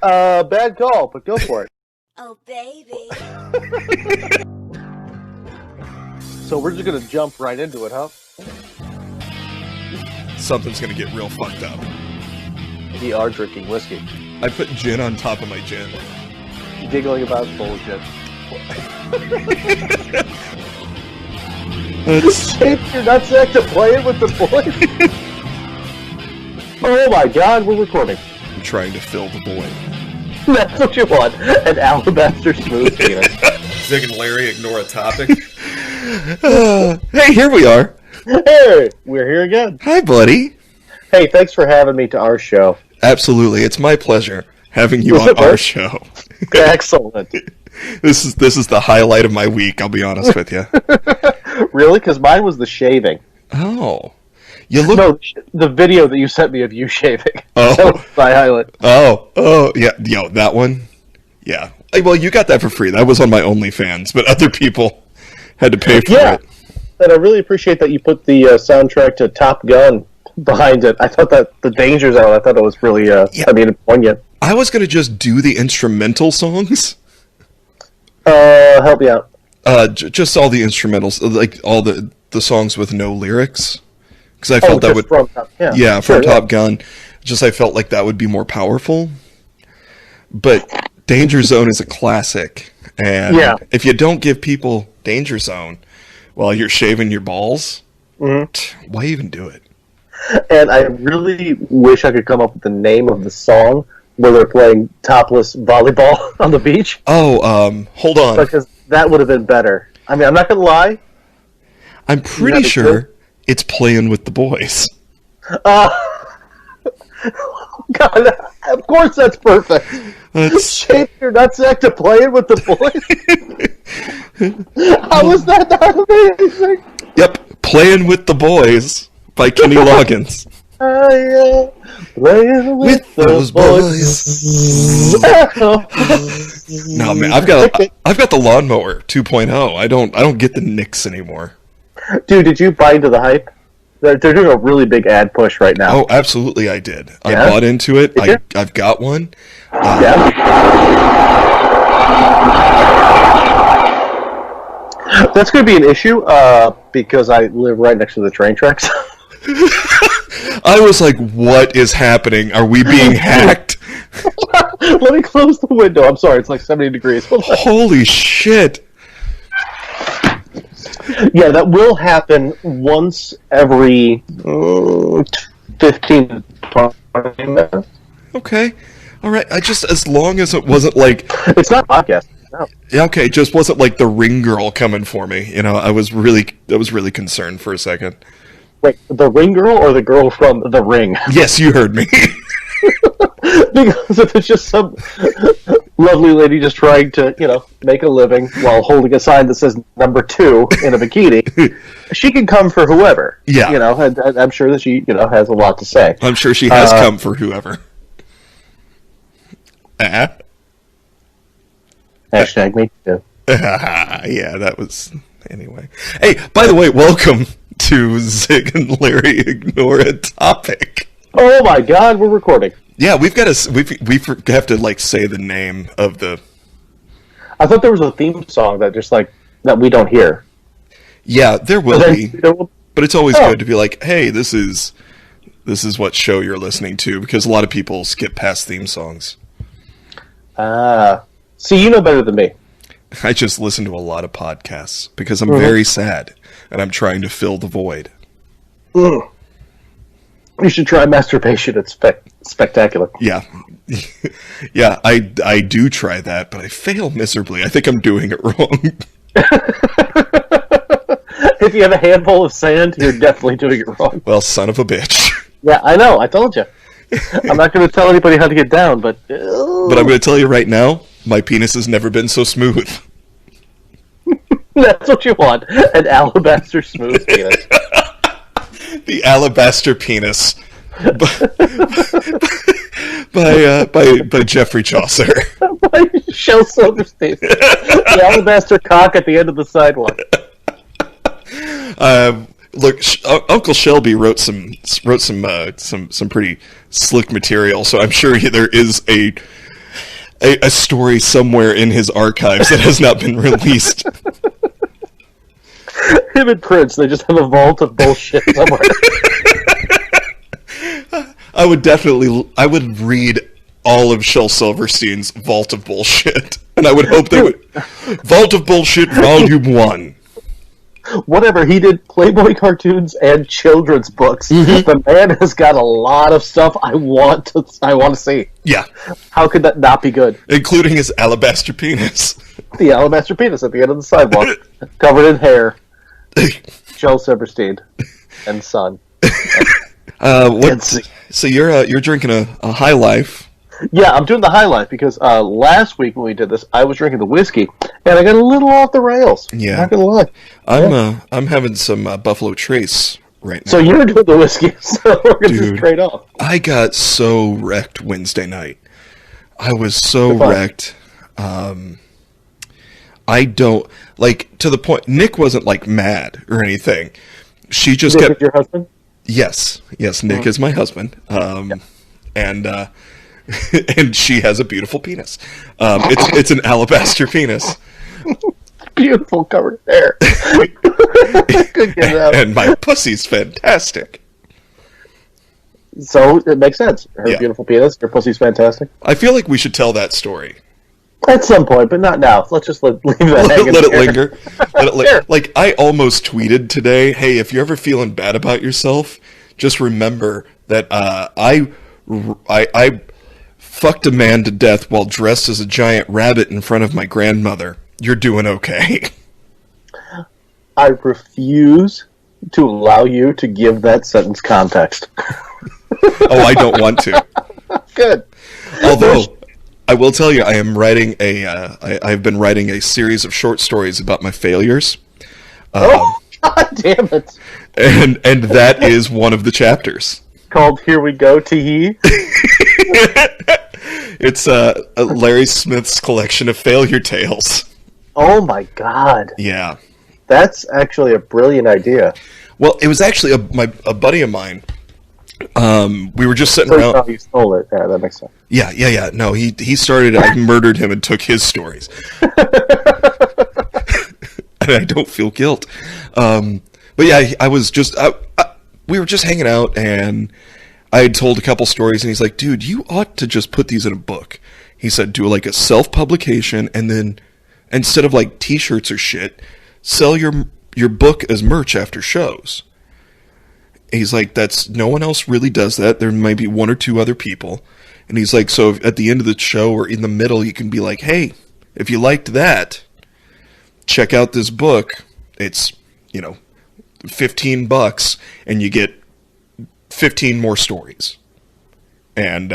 Bad call, but go for it. Oh, baby. So we're just gonna jump right into it, huh? Something's gonna get real fucked up. We are drinking whiskey. I put gin on top of my gin. Giggling about bullshit. Shape your nutsack to play it with the boys? Oh my god, we're recording. I'm trying to fill the void. That's what you want. An alabaster smooth penis. Zig and Larry ignore a topic. Hey, here we are. Hey, we're here again. Hi, buddy. Hey, thanks for having me to our show. Absolutely, it's my pleasure having you on our show. Excellent. This is the highlight of my week, I'll be honest with you. Really? Because mine was the shaving. Oh. You look... No, the video that you sent me of you shaving. Oh. That was my highlight. Oh, yeah, yo, that one? Yeah. Well, you got that for free. That was on my OnlyFans, but other people had to pay for it. And I really appreciate that you put the soundtrack to Top Gun behind it. I thought that the Danger Zone, I thought it was really, poignant. I was going to just do the instrumental songs. Help me out. Just all the instrumentals, like all the songs with no lyrics. Because I felt that would... from Top Gun. Just I felt like that would be more powerful. But Danger Zone is a classic. And if you don't give people Danger Zone while you're shaving your balls, why even do it? And I really wish I could come up with the name of the song where they're playing topless volleyball on the beach. Oh, hold on. Because that would have been better. I mean, I'm not going to lie. I'm pretty sure it's Playing with the Boys. God, of course that's perfect. Shape your nutsack to play it with the boys. How is that not amazing? Yep, Playing with the Boys by Kenny Loggins. Playing with those boys. No, man, I've got the lawnmower 2.0. I don't get the nicks anymore. Dude, did you buy into the hype? They're doing a really big ad push right now. Oh, absolutely, I did. I bought into it. I've got one. That's going to be an issue because I live right next to the train tracks. I was like, what is happening? Are we being hacked? Let me close the window. I'm sorry, it's like 70 degrees. Holy shit. Yeah, that will happen once every 15 to 20 minutes. Okay. All right. As long as it wasn't like... It's not a podcast. No. Yeah, okay. It just wasn't like the Ring girl coming for me. You know, I was really concerned for a second. Wait, the Ring girl or the girl from The Ring? Yes, you heard me. Because if it's just some lovely lady just trying to, make a living while holding a sign that says number 2 in a bikini, she can come for whoever. Yeah. And I'm sure that she, has a lot to say. I'm sure she has come for whoever. Hashtag me too. Yeah, that was... Anyway. Hey, by the way, welcome to Zig and Larry Ignore a Topic. Oh my god, we're recording. Yeah, we have to like say the name of the... I thought there was a theme song that just that we don't hear. Yeah, there will be. But it's always good to be like, hey, this is what show you're listening to, because a lot of people skip past theme songs. See, you know better than me. I just listen to a lot of podcasts because I'm very sad and I'm trying to fill the void. You should try masturbation. It's spectacular. Yeah. Yeah, I do try that, but I fail miserably. I think I'm doing it wrong. If you have a handful of sand, you're definitely doing it wrong. Well, son of a bitch. Yeah, I know. I told you. I'm not going to tell anybody how to get down, but... But I'm going to tell you right now, my penis has never been so smooth. That's what you want. An alabaster smooth penis. The alabaster penis. by Geoffrey Chaucer. By Shel Silverstein. The alabaster cock at the end of the sidewalk. Look, Uncle Shelby wrote some pretty slick material, so I'm sure there is a story somewhere in his archives that has not been released. Him and Prince, they just have a vault of bullshit somewhere. I would read all of Shel Silverstein's Vault of Bullshit, and I would hope they would... Vault of Bullshit, Volume 1. Whatever, he did Playboy cartoons and children's books. The man has got a lot of stuff I want to see. Yeah. How could that not be good? Including his alabaster penis. The alabaster penis at the end of the sidewalk, covered in hair. Shel Silverstein and son. So you're drinking a High Life. Yeah, I'm doing the High Life because last week when we did this, I was drinking the whiskey and I got a little off the rails. Yeah, not gonna lie. I'm having some Buffalo Trace right now. So you're doing the whiskey, so we're gonna just trade off. I got so wrecked Wednesday night. I was so wrecked. I don't like to the point. Nick wasn't like mad or anything. She just Nick kept. Is your husband? Yes. Nick is my husband. And and she has a beautiful penis. It's an alabaster penis. Beautiful covered hair. Couldn't get it out. And my pussy's fantastic. So it makes sense. Her beautiful penis, her pussy's fantastic. I feel like we should tell that story. At some point, but not now. Let's just leave that hanging. Let it linger. Sure. Like, I almost tweeted today, hey, if you're ever feeling bad about yourself, just remember that I fucked a man to death while dressed as a giant rabbit in front of my grandmother. You're doing okay. I refuse to allow you to give that sentence context. Oh, I don't want to. Good. Although, I will tell you, I am writing I've been writing a series of short stories about my failures. God damn it. And that is one of the chapters. Called Here We Go, Tee. It's Larry Smith's collection of failure tales. Oh my god. Yeah. That's actually a brilliant idea. Well, it was actually a buddy of mine. We were just sitting around. You stole it. Yeah, that makes sense. Yeah. No, he started. I murdered him and took his stories, and I don't feel guilt. But yeah, I was just. We were just hanging out, and I had told a couple stories, and he's like, "Dude, you ought to just put these in a book." He said, "Do like a self-publication, and then instead of like T-shirts or shit, sell your book as merch after shows." He's like, no one else really does that. There might be one or two other people. And he's like, so at the end of the show or in the middle, you can be like, hey, if you liked that, check out this book. It's, $15 and you get 15 more stories. And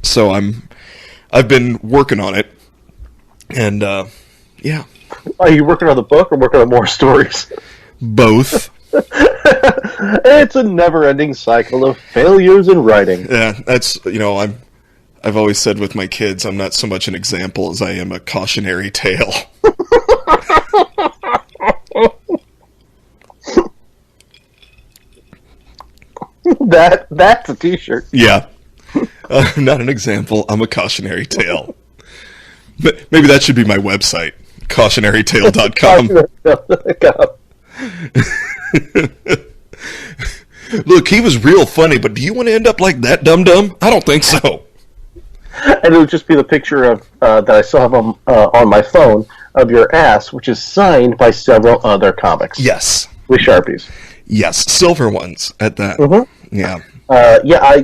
so I've been working on it. And yeah. Are you working on the book or working on more stories? Both. It's a never-ending cycle of failures in writing. Yeah, that's, I've always said with my kids, I'm not so much an example as I am a cautionary tale. That's a t-shirt. Yeah. Not an example, I'm a cautionary tale. But maybe that should be my website, cautionarytale.com. Look, he was real funny, but do you want to end up like that dum-dum? I don't think so. And it would just be the picture of that I still have on my phone of your ass, which is signed by several other comics. Yes. With Sharpies. Yes, silver ones at that. Mm-hmm. Yeah.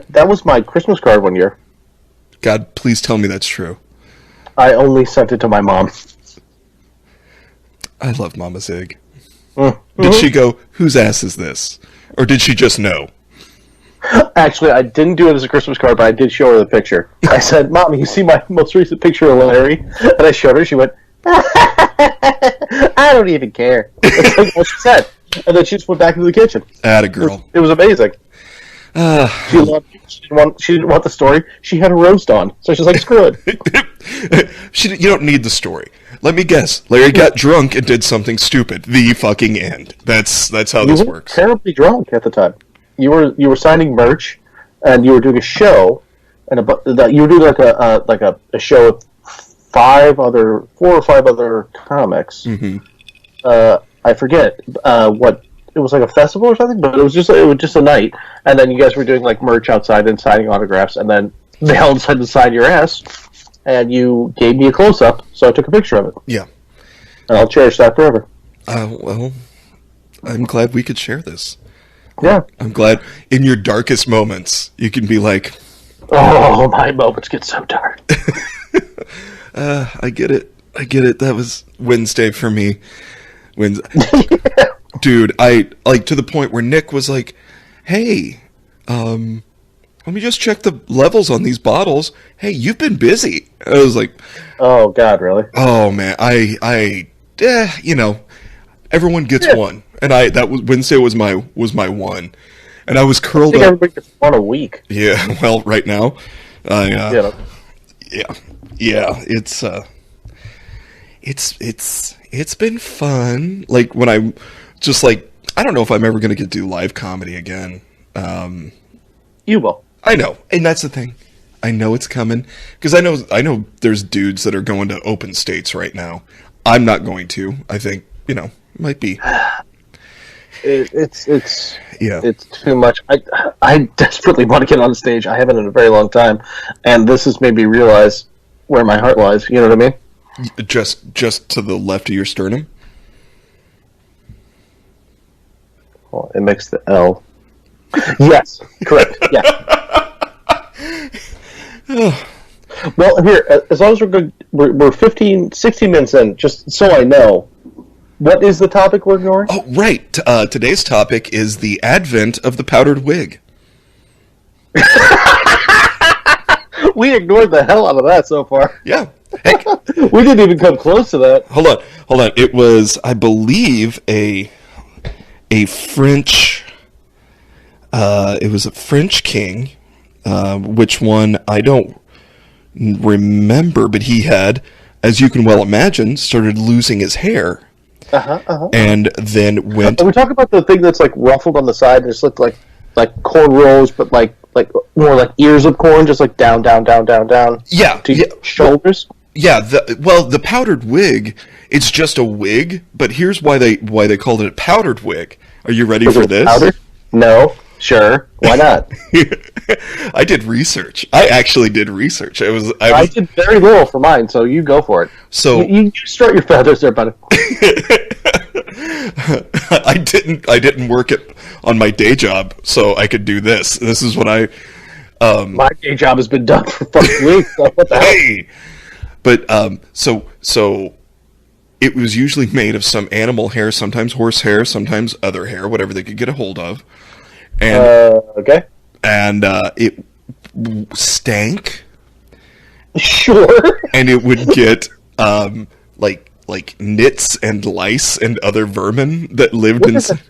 That was my Christmas card one year. God, please tell me that's true. I only sent it to my mom. I love Mama Zig. Mm-hmm. Did she go, whose ass is this? Or did she just know? Actually, I didn't do it as a Christmas card, but I did show her the picture. I said, Mom, you see my most recent picture of Larry? And I showed her, she went, I don't even care. That's like what she said. And then she just went back into the kitchen. Atta girl. It was amazing. She loved it. She didn't want the story. She had a roast on. So she's like, screw it. You don't need the story. Let me guess. Larry got drunk and did something stupid. The fucking end. That's how this works. You were terribly drunk at the time. You were signing merch, and you were doing a show, and you do like a show with four or five other comics. Mm-hmm. I forget what it was, like a festival or something, but it was just a night, and then you guys were doing like merch outside and signing autographs, and then they all decided to sign your ass, and you gave me a close up, so I took a picture of it. Yeah, and I'll cherish that forever. Well, I'm glad we could share this. Yeah, I'm glad in your darkest moments you can be like, oh, my moments get so dark. I get it. That was Wednesday for me. Dude, I like to the point where Nick was like, "Hey, let me just check the levels on these bottles. Hey, you've been busy." I was like, "Oh God, really?" Oh man, everyone gets one, and that was Wednesday was my one, and I was curled up. Everybody gets one a week. Yeah, well, right now, yeah, it's been fun. Like when I'm just like, I don't know if I'm ever going to get to do live comedy again. You will. I know, and that's the thing. I know it's coming because I know there's dudes that are going to open states right now. I'm not going to. I think it might be. It's too much. I desperately want to get on stage. I haven't in a very long time, and this has made me realize where my heart lies. You know what I mean? Just to the left of your sternum. Well, it makes the L. Yes, correct. Yeah. Well, here, as long as we're good, we're 16 minutes in, just so I know, what is the topic we're ignoring? Oh, right. Today's topic is the advent of the powdered wig. We ignored the hell out of that so far. Yeah. Heck. We didn't even come close to that. Hold on. It was, I believe, a French... it was a French king, which one I don't remember, but he had, as you can well imagine, started losing his hair. And then went... Are we talking about the thing that's like ruffled on the side and just looked like cornrows, but like more like ears of corn, just like down. Yeah. To your shoulders? Yeah, the powdered wig, it's just a wig, but here's why they called it a powdered wig. Are you ready for this? Powder? No. Sure. Why not? I did research. I actually did research. I did very little for mine, so you go for it. So you strut your feathers there, buddy. I didn't work on my day job, so I could do this. This is what I. My day job has been done for fucking weeks. So what the hell? But so it was usually made of some animal hair, sometimes horse hair, sometimes other hair, whatever they could get a hold of. And okay. And it stank. Sure. And it would get like nits and lice and other vermin that lived inside.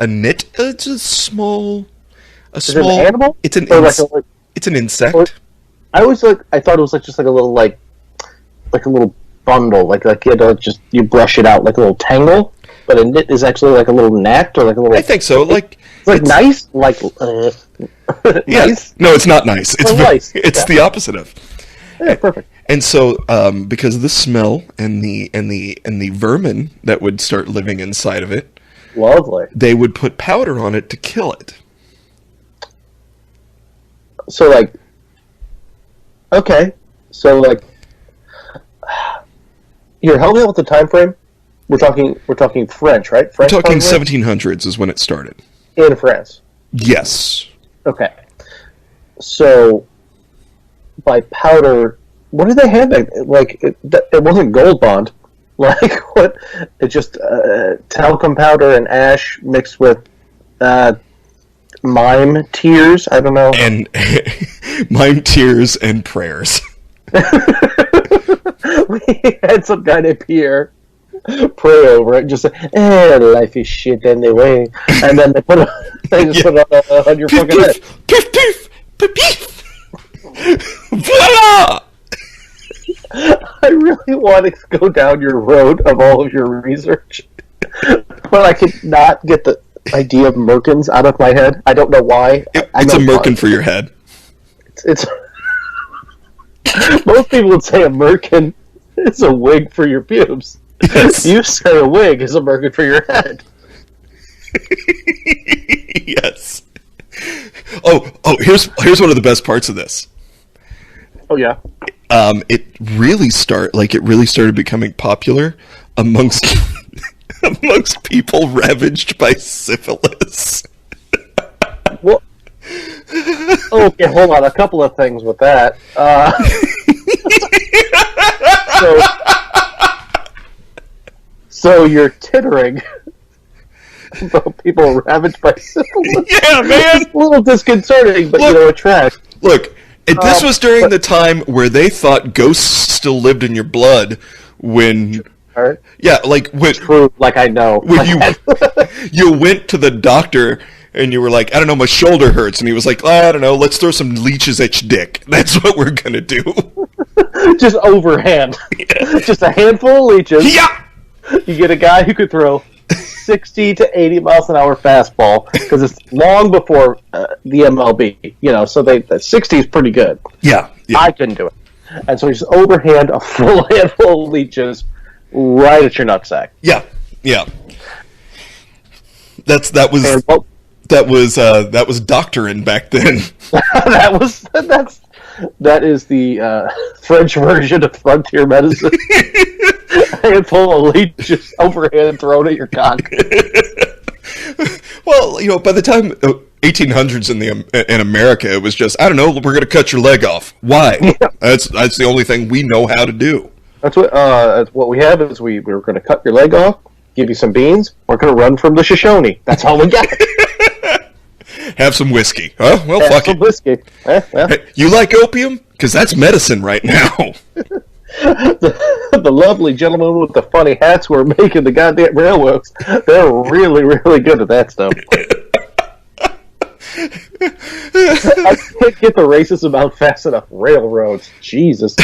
A nit? It's a small. Is it an animal? It's an it's an insect. I thought it was just like a little like a little bundle, like you had to you brush it out like a little tangle. But a nit is actually like a little gnat or like a little. I think so. It's nice. Like yeah. Nice. No, it's not nice. It's nice. It's the opposite of. Yeah, perfect. And so, because of the smell and the vermin that would start living inside of it, lovely, they would put powder on it to kill it. So okay, you're helping out with the time frame. We're talking French, right? French. We're talking 1700s is when it started. In France. Yes. Okay. So, by powder, what did they have? It wasn't Gold Bond. Like what? It's just talcum powder and ash mixed with mime tears. I don't know. And mime tears and prayers. We had some guy named Pierre pray over it, just say, life is shit anyway. And then they put it on your fucking head. Piff, piff, piff, piff. Voila! I really want to go down your road of all of your research, but I could not get the idea of merkins out of my head. I don't know why. It's a merkin for your head. it's most people would say a merkin is a wig for your pubes. Yes. You say a wig is a merkin for your head. Yes. Oh, here's one of the best parts of this. Oh yeah. It really started becoming popular amongst people ravaged by syphilis. Well, okay, hold on. A couple of things with that. So you're tittering about people ravaged by syphilis. Yeah, man. It's a little disconcerting, but Look, it tracks. Look, this was during the time where they thought ghosts still lived in your blood when... Right. Yeah, like when... True, like I know. When you went to the doctor and you were like, I don't know, my shoulder hurts. And he was like, I don't know, let's throw some leeches at your dick. That's what we're going to do. Just overhand. Yeah. Just a handful of leeches. Yeah! You get a guy who could throw 60 to 80 miles an hour fastball because it's long before the MLB. So 60 is pretty good. Yeah. I couldn't do it. And so he just overhand a full handful of leeches right at your nutsack. Yeah. That was doctoring back then. That is the French version of frontier medicine. A handful of leeches overhand thrown at your cock. Well, by the time 1800s in America, it was just, I don't know, we're going to cut your leg off. Why? Yeah. That's the only thing we know how to do. That's what we have is we're going to cut your leg off, give you some beans, we're going to run from the Shoshone. That's all we got. Have some whiskey. Huh? Well, fuck it. Whiskey. Hey, you like opium? Because that's medicine right now. The lovely gentlemen with the funny hats who are making the goddamn railroads, they're really, really good at that stuff. I can't get the racism out fast enough. Railroads. Jesus.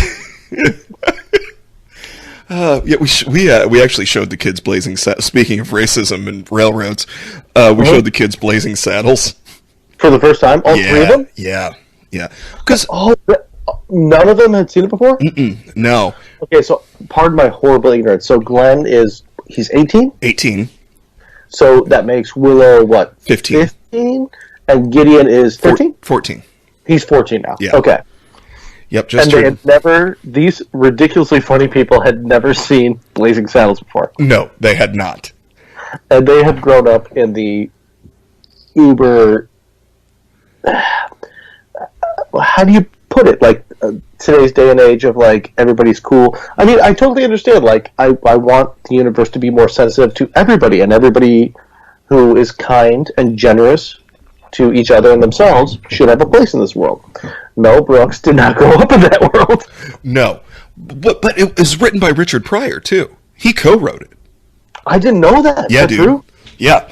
We actually showed the kids Blazing Saddles. Speaking of racism and railroads, we showed the kids Blazing Saddles. For the first time? All three of them? Yeah. Because none of them had seen it before? No. Okay, so pardon my horrible ignorance. So Glenn he's 18? 18. So that makes Willow, what? 15. 15? And Gideon is 13? 14. He's 14 now. Yeah. Okay. Yep, these ridiculously funny people had never seen Blazing Saddles before. No, they had not. And they have grown up in the uber... How do you put it? Like, today's day and age of, like, everybody's cool. I mean, I totally understand. Like, I want the universe to be more sensitive to everybody, and everybody who is kind and generous to each other and themselves should have a place in this world. Mel Brooks did not grow up in that world. No. But it was written by Richard Pryor, too. He co-wrote it. I didn't know that. Yeah, Is that dude. True? Yeah.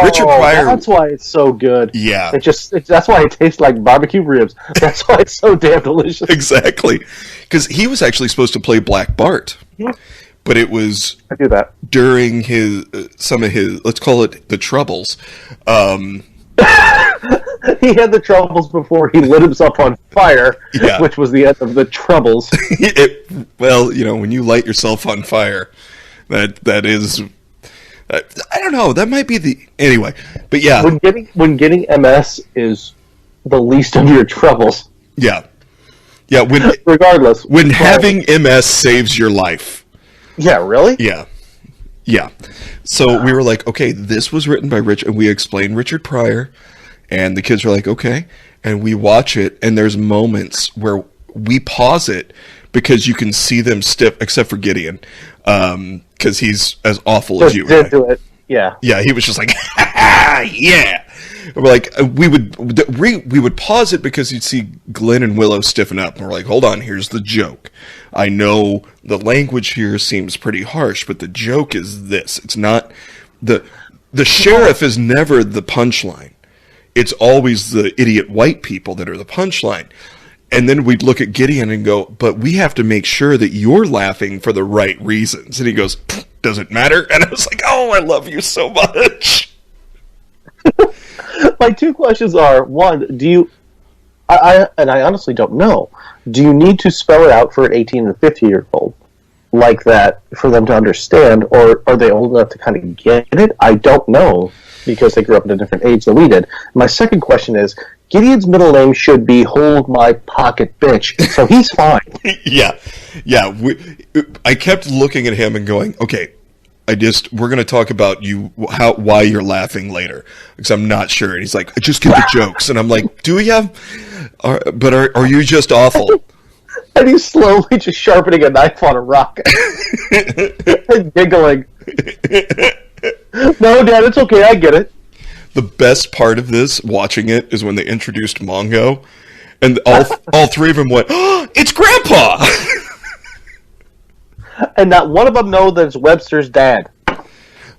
Richard Pryor. That's why it's so good. Yeah. That's why it tastes like barbecue ribs. That's why it's so damn delicious. Exactly. Because he was actually supposed to play Black Bart. Yeah. But it was I do that. during some of his, let's call it the troubles. He had the troubles before he lit himself on fire, which was the end of the troubles. Well, when you light yourself on fire, that is... I don't know. That might be the... Anyway, but yeah. When getting MS is the least of your troubles. Yeah. Yeah, regardless. When having MS saves your life. Yeah, really? Yeah. So we were like, okay, this was written by Rich, and we explained Richard Pryor, and the kids were like, okay. And we watch it, and there's moments where we pause it because you can see them stiff, except for Gideon, because he's as awful as you. Did do it. Yeah. Yeah, he was just like, yeah. And we're like, we would pause it because you'd see Glenn and Willow stiffen up, and we're like, hold on, here's the joke. I know the language here seems pretty harsh, but the joke is this. It's not the sheriff is never the punchline. It's always the idiot white people that are the punchline. And then we'd look at Gideon and go, but we have to make sure that you're laughing for the right reasons. And he goes, does it matter? And I was like, oh, I love you so much. My two questions are, one, I honestly don't know. Do you need to spell it out for an 18 and 50-year-old like that for them to understand, or are they old enough to kind of get it? I don't know, because they grew up at a different age than we did. My second question is, Gideon's middle name should be Hold My Pocket Bitch, so he's fine. Yeah. I kept looking at him and going, okay, we're going to talk about why you're laughing later, because I'm not sure. And he's like, I just get the jokes. And I'm like, do we have, are you just awful? And he's slowly just sharpening a knife on a rock and giggling. No, Dad, it's okay. I get it. The best part of this, watching it, is when they introduced Mongo, and all three of them went, oh, it's Grandpa! And not one of them know that it's Webster's dad.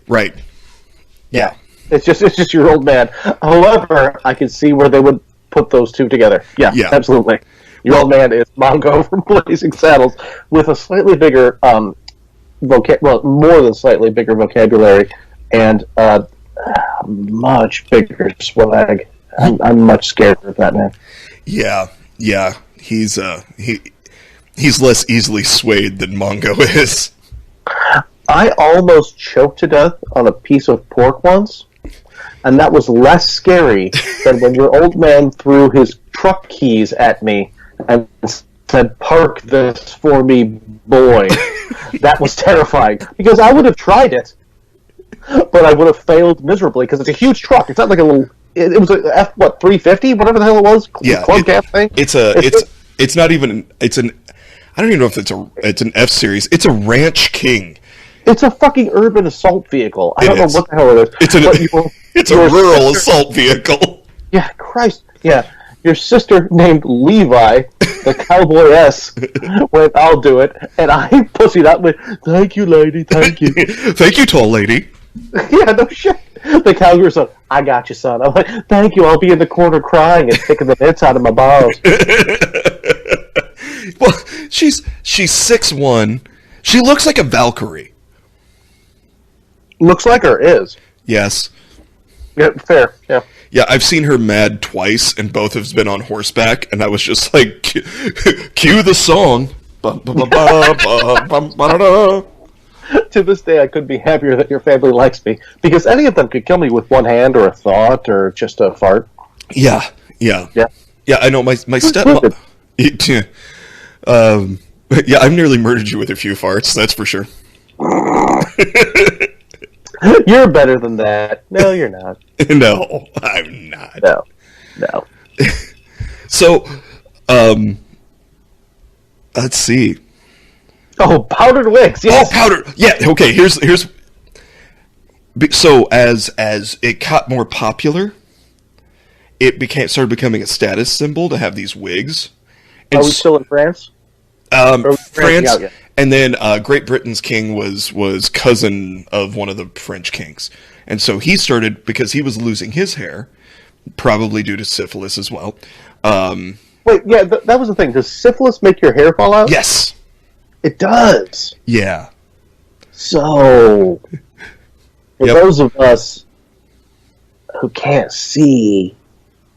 Right. Yeah. It's just your old man. However, I can see where they would put those two together. Yeah. Absolutely. Your old man is Mongo from Blazing Saddles with a slightly bigger, more than slightly bigger vocabulary and much bigger swag. I'm much scared of that man. Yeah. He's less easily swayed than Mongo is. I almost choked to death on a piece of pork once, and that was less scary than when your old man threw his truck keys at me and said, "Park this for me, boy." That was terrifying, because I would have tried it, but I would have failed miserably, because it's a huge truck. It's not like a little... It was a F350, whatever the hell it was. Yeah, club gas thing. It's not even. It's an. I don't even know if it's an F series. It's a Ranch King. It's a fucking urban assault vehicle. I don't know what the hell it is. It's a rural assault vehicle. Yeah, Christ. Yeah. Your sister named Levi, the Cowboy S, went, I'll do it. And I pussied out with, thank you, lady, thank you. Thank you, tall lady. Yeah, no shit. The cowgirl said, I got you, son. I'm like, thank you, I'll be in the corner crying and picking the bits out of my balls. Well, she's 6'1". She looks like a Valkyrie. Looks like her is. Yes. Yeah, fair, yeah. Yeah, I've seen her mad twice, and both have been on horseback, and I was just like, cue the song. To this day, I couldn't be happier that your family likes me, because any of them could kill me with one hand, or a thought, or just a fart. Yeah. I know my stepmom. Yeah, I've nearly murdered you with a few farts. That's for sure. You're better than that. No, you're not. No, I'm not. No. So, let's see. Oh, powdered wigs. Yes. Oh, powder. Yeah. Okay. Here's. So as it got more popular, it started becoming a status symbol to have these wigs. And are we still in France? France, and then Great Britain's king was cousin of one of the French kings, and so he started, because he was losing his hair, probably due to syphilis as well. Wait, yeah, that was the thing. Does syphilis make your hair fall out? Yes, it does. Yeah. So, for those of us who can't see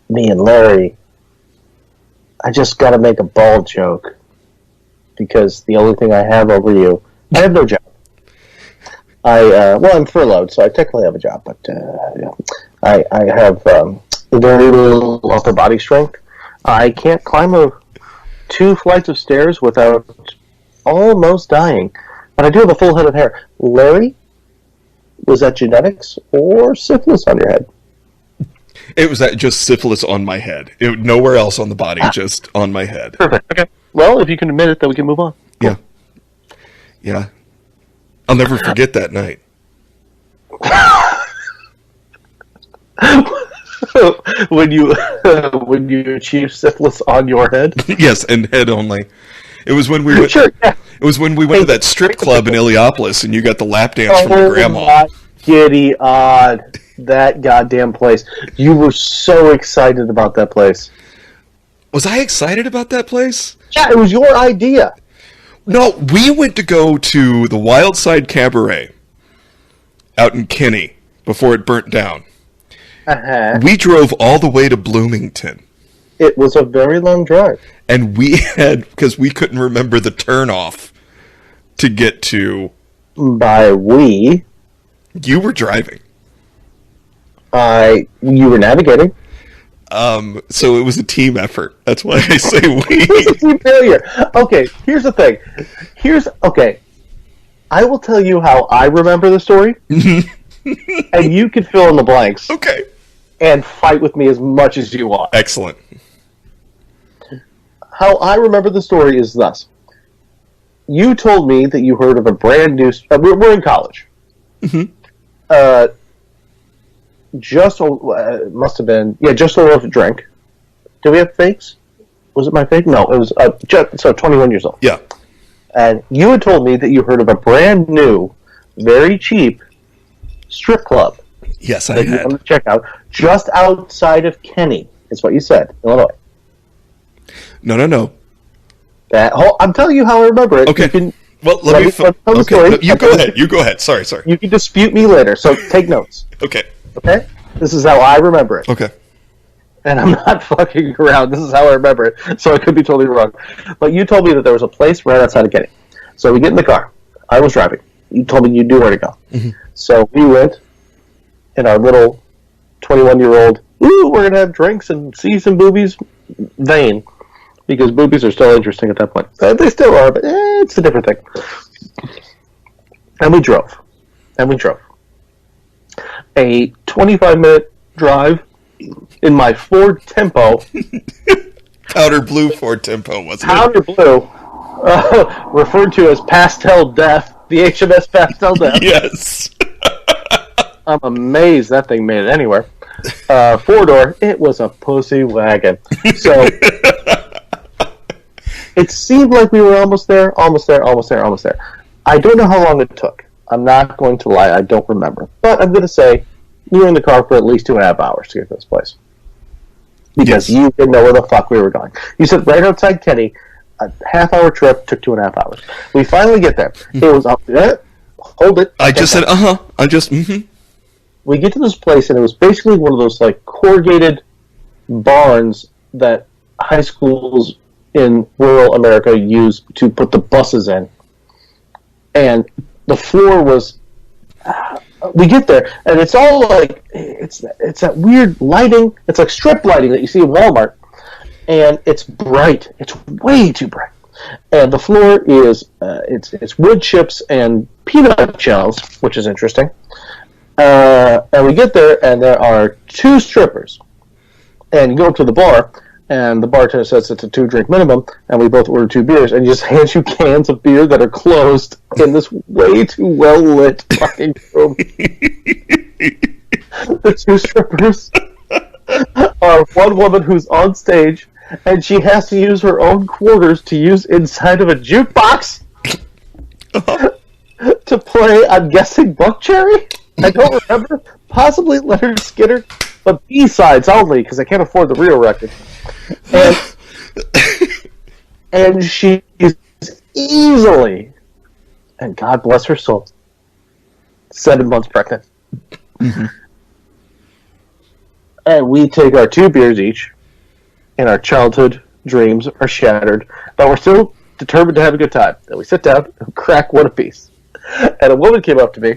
me and Larry, I just got to make a bald joke. Because the only thing I have over you, I have no job. I'm furloughed, so I technically have a job, but I have very little upper body strength. I can't climb 2 flights of stairs without almost dying, but I do have a full head of hair. Larry, was that genetics or syphilis on your head? It was just syphilis on my head. Nowhere else on the body, just on my head. Perfect. Okay. Well, if you can admit it, then we can move on. Cool. Yeah. I'll never forget that night. when you achieve syphilis on your head. Yes, and head only. It was when we went. Sure, yeah. It was when we went to that strip club in Iliopolis, and you got the lap dance from your grandma. My giddy odd, that goddamn place! You were so excited about that place. Was I excited about that place? Yeah, it was your idea. No, we went to go to the Wild Side Cabaret out in Kinney before it burnt down. Uh-huh. We drove all the way to Bloomington. It was a very long drive. And we had, because we couldn't remember the turnoff to get to. By we, you were driving. You were navigating. So it was a team effort. That's why I say we. It was a team failure. Okay, here's the thing. I will tell you how I remember the story, and you can fill in the blanks. Okay. And fight with me as much as you want. Excellent. How I remember the story is thus. You told me that you heard of a brand new... we're in college. Mm-hmm. Must have been... Yeah, just a little drink. Did we have fakes? Was it my fake? No, it was... 21 years old. Yeah. And you had told me that you heard of a brand new, very cheap strip club. Yes, I had. You to check out just outside of Kenny, is what you said, Illinois. No. I'm telling you how I remember it. Okay. Let me tell the story. No, you go ahead. You go ahead. Sorry. You can dispute me later, so take notes. Okay. This is how I remember it. Okay. And I'm not fucking around. This is how I remember it, so I could be totally wrong. But you told me that there was a place right outside of Kenny. So we get in the car. I was driving. You told me you knew where to go. Mm-hmm. So we went in our little 21-year-old, we're going to have drinks and see some boobies vein. Because boobies are still interesting at that point. They still are, but it's a different thing. And we drove. A 25-minute drive in my Ford Tempo. Powder blue Ford Tempo, wasn't it? Powder blue. Referred to as Pastel Death. The HMS Pastel Death. Yes. I'm amazed that thing made it anywhere. Four-door. It was a pussy wagon. So... It seemed like we were almost there. I don't know how long it took. I'm not going to lie. I don't remember. But I'm going to say we were in the car for at least 2.5 hours to get to this place. Because you didn't know where the fuck we were going. You said right outside Kenny, a half-hour trip took 2.5 hours. We finally get there. It was up there. Hold it. I just said, I just, We get to this place, and it was basically one of those, like, corrugated barns that high schools in rural America use to put the buses in. And the floor was... we get there, and it's all like... It's that weird lighting. It's like strip lighting that you see in Walmart. And it's bright. It's way too bright. And the floor is... it's wood chips and peanut shells, which is interesting. And we get there, and there are 2 strippers. And you go up to the bar... And the bartender says it's a 2-drink minimum, and we both order 2 beers, and he just hands you cans of beer that are closed in this way too well-lit fucking room. The 2 strippers are one woman who's on stage, and she has to use her own quarters to use inside of a jukebox to play, I'm guessing, Buck Cherry? I don't remember. Possibly Leonard Skinner, but B-sides only, because I can't afford the real record. And she is easily, and God bless her soul, 7 months pregnant. Mm-hmm. And we take our 2 beers each, and our childhood dreams are shattered, but we're still determined to have a good time. And we sit down and crack one apiece. And a woman came up to me,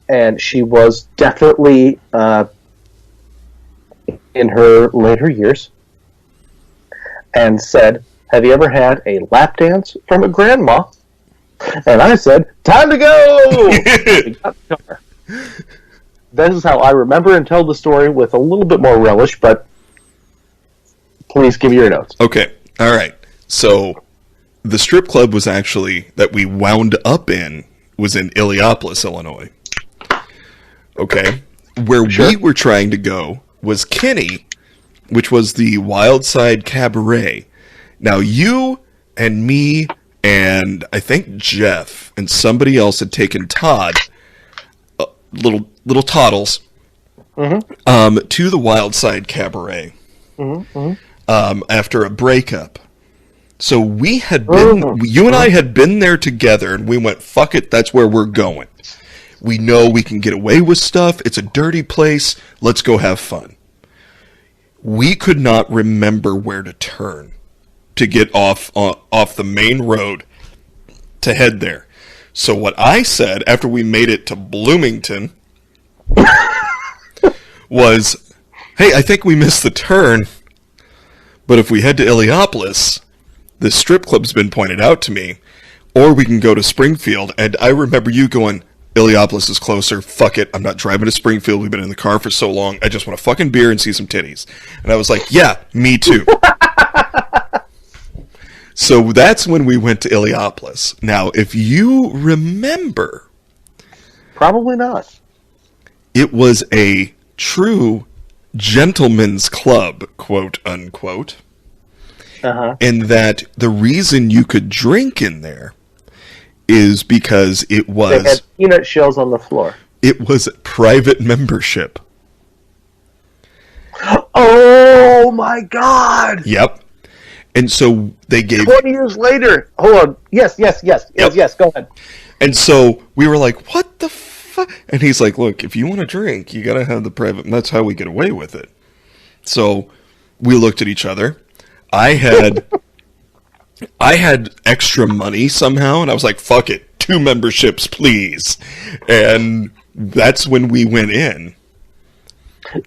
and she was definitely in her later years, and said, "Have you ever had a lap dance from a grandma?" And I said, "Time to go!" We got the car. This is how I remember and tell the story with a little bit more relish, but please give your notes. Okay, all right. So the strip club was actually, that we wound up in, was in Illiopolis, Illinois. Okay? Where we were trying to go was Kenny, which was the Wild Side Cabaret. Now, you and me and I think Jeff and somebody else had taken Todd, little toddles, to the Wild Side Cabaret after a breakup. So we had been, you and I had been there together, and we went, fuck it, that's where we're going. We know we can get away with stuff. It's a dirty place. Let's go have fun. we could not remember where to turn to get off the main road to head there. So what I said after we made it to Bloomington was, hey, I think we missed the turn, but if we head to Illiopolis, this strip club's been pointed out to me, or we can go to Springfield. And I remember you going, Illiopolis is closer. Fuck it. I'm not driving to Springfield. We've been in the car for so long. I just want a fucking beer and see some titties. And I was like, yeah, me too. So that's when we went to Illiopolis. Now, if you remember... Probably not. It was a true gentleman's club, quote unquote. And that the reason you could drink in there is because it was... They had peanut shells on the floor. It was private membership. Oh my God! Yep. And so they gave... 20 years later! Hold on. Yes, go ahead. And so we were like, what the fuck? And he's like, look, if you want to drink, you got to have the private... And that's how we get away with it. So we looked at each other. I had extra money somehow, and I was like, fuck it, 2 memberships, please. And that's when we went in.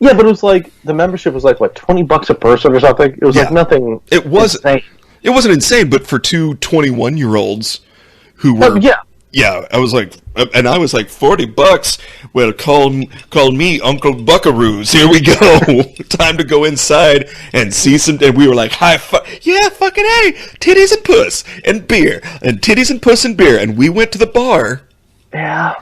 Yeah, but it was like, the membership was like, what, $20 a person or something? It was like nothing insane. It wasn't insane, but for 2 21-year-olds who were... Yeah, I was like, and I was like, $40. Well, call me Uncle Buckaroos. Here we go. Time to go inside and see some. And we were like, yeah, fucking A, titties and puss and beer, and titties and puss and beer. And we went to the bar. Yeah.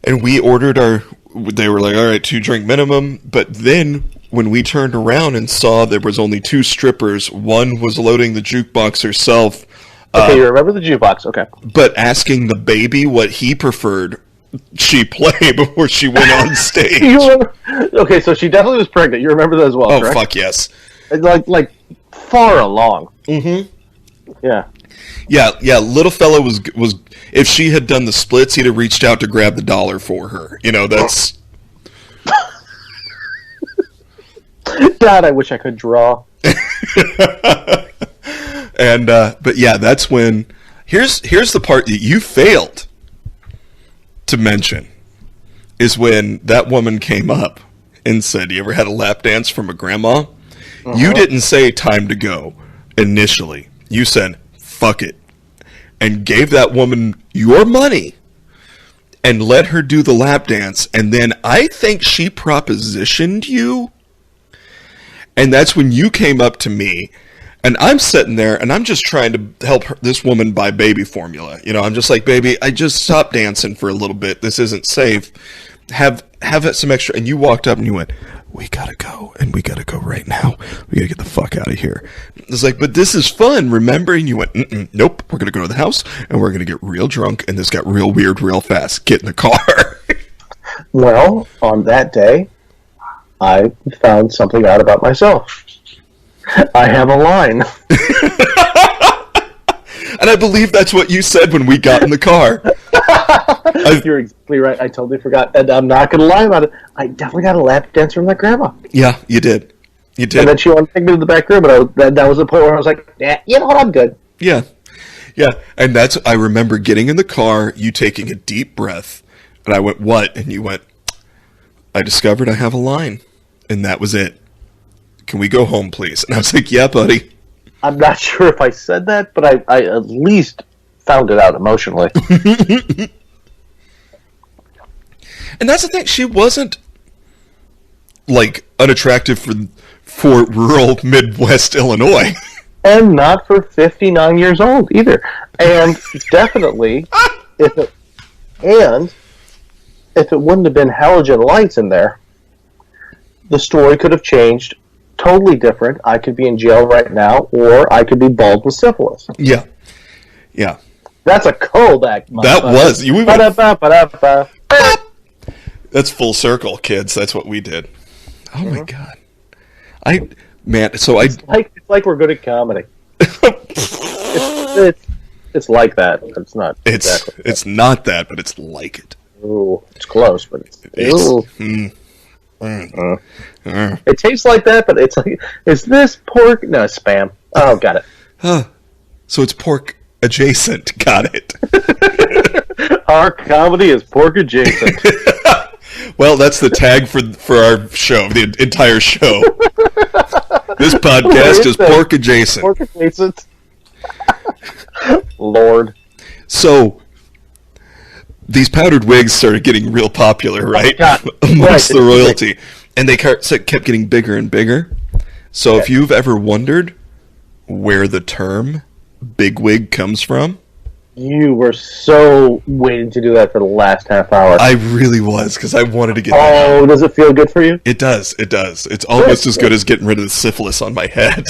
And we ordered our. They were like, all right, 2 drink minimum. But then when we turned around and saw there was only 2 strippers, one was loading the jukebox herself. Okay, you remember the jukebox, okay. But asking the baby what he preferred she play before she went on stage. Okay, so she definitely was pregnant. You remember that as well, correct? Oh, fuck yes. Like far along. Mm-hmm. Yeah. Yeah, little fella was... If she had done the splits, he'd have reached out to grab the dollar for her. You know, that's... God, I wish I could draw. And but yeah, that's when here's the part that you failed to mention is when that woman came up and said, "You ever had a lap dance from a grandma?" You didn't say time to go initially. You said, "Fuck it," and gave that woman your money and let her do the lap dance. And then I think she propositioned you, and that's when you came up to me. And I'm sitting there, and I'm just trying to help this woman buy baby formula. You know, I'm just like, baby, I just stopped dancing for a little bit. This isn't safe. Have some extra. And you walked up and you went, we gotta go, and we gotta go right now. We gotta get the fuck out of here. It's like, but this is fun, remember? And you went, nope, we're gonna go to the house, and we're gonna get real drunk, and this got real weird real fast. Get in the car. Well, on that day, I found something out about myself. I have a line. And I believe that's what you said when we got in the car. You're exactly right. I totally forgot. And I'm not going to lie about it. I definitely got a lap dance from my grandma. Yeah, you did. You did. And then she wanted to take me to the back room, and that was the point where I was like, you know what, I'm good. Yeah. Yeah. And I remember getting in the car, you taking a deep breath, and I went, what? And you went, I discovered I have a line. And that was it. Can we go home, please? And I was like, yeah, buddy. I'm not sure if I said that, but I at least found it out emotionally. And that's the thing. She wasn't, like, unattractive for rural Midwest Illinois. And not for 59 years old, either. And definitely, if it wouldn't have been halogen lights in there, the story could have changed. Totally different. I could be in jail right now, or I could be bald with syphilis. Yeah. Yeah. That's a callback. That was. That's full circle, kids. That's what we did. Oh, my God. It's like we're good at comedy. It's like that. It's not exactly It's not that, but it's like it. Ooh, it's close, but it's It tastes like that, but it's like, is this pork? No, it's Spam. Oh, got it. So it's pork adjacent. Got it. Our comedy is pork adjacent. Well, that's the tag for our show, the entire show. This podcast is pork adjacent. Pork adjacent. Lord. So, these powdered wigs started getting real popular, right? Amongst the royalty. And they kept getting bigger and bigger. So if you've ever wondered where the term big wig comes from... You were so waiting to do that for the last half hour. I really was, because I wanted to get that out. out. Does it feel good for you? It does, it does. It's almost as good as getting rid of the syphilis on my head.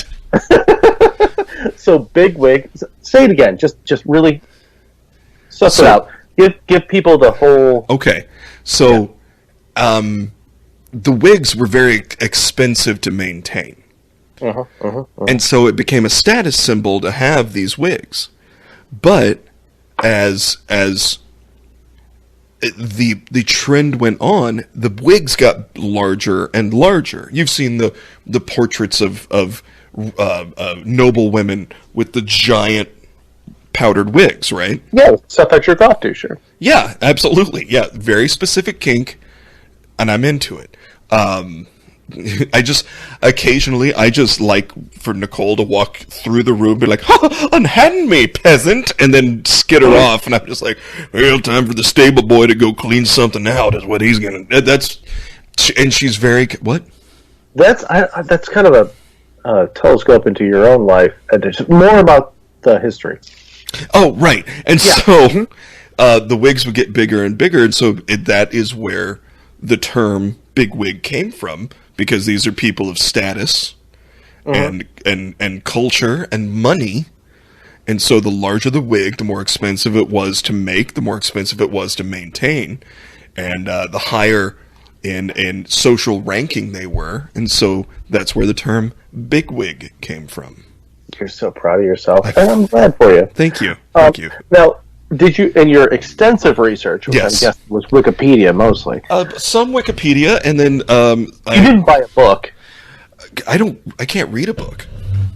So, big wig. Say it again. Just really suss it out. Give people the whole... Okay. So, the wigs were very expensive to maintain. And so it became a status symbol to have these wigs. But as the trend went on, the wigs got larger and larger. You've seen the portraits of noble women with the giant powdered wigs, right? Yeah, stuff I jerk off to, sure. Yeah, absolutely. Yeah, very specific kink, and I'm into it. I just like for Nicole to walk through the room, be like, "Unhand me, peasant," and then skid her off, and I'm just like, "Well, time for the stable boy to go clean something out." Is what he's gonna. And she's very what? That's kind of a telescope into your own life, and it's more about the history. Oh, right, and so the wigs would get bigger and bigger, and so that is where the term big wig came from. Because these are people of status and culture and money. And so the larger the wig, the more expensive it was to make, the more expensive it was to maintain. And the higher in social ranking they were. And so that's where the term big wig came from. You're so proud of yourself. And I'm glad for you. Thank you. Thank you. Now, did you, in your extensive research, which I guess was Wikipedia mostly? Some Wikipedia, and then you didn't buy a book. I can't read a book.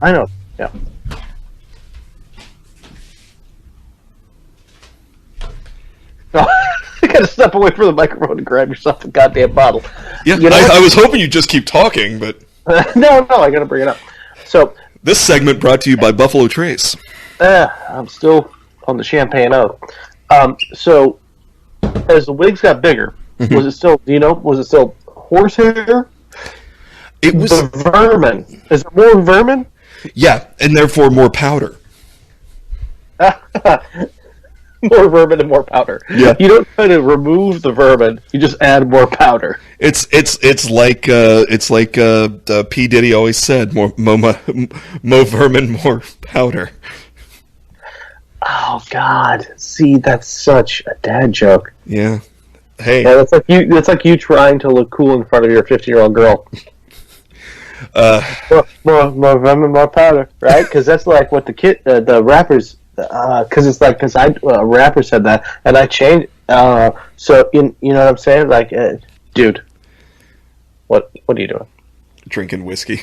I know. Yeah. You gotta step away from the microphone and grab yourself a goddamn bottle. Yeah, you know I was hoping you'd just keep talking, but no, I gotta bring it up. So this segment brought to you by Buffalo Trace. I'm still on the champagne oath. So, as the wigs got bigger, was it still, was it still horsehair? It was the vermin. Is there more vermin? Yeah, and therefore more powder. More vermin and more powder. Yeah. You don't try to remove the vermin; you just add more powder. It's like P. Diddy always said: more vermin, more powder. Oh God! See, that's such a dad joke. Yeah. Hey. Yeah, that's like you. That's like you trying to look cool in front of your 15-year-old girl. More vermin, more powder, right? Because that's like what the rappers. Because a rapper said that, and I changed. So you know what I'm saying? Like, dude, what are you doing? Drinking whiskey.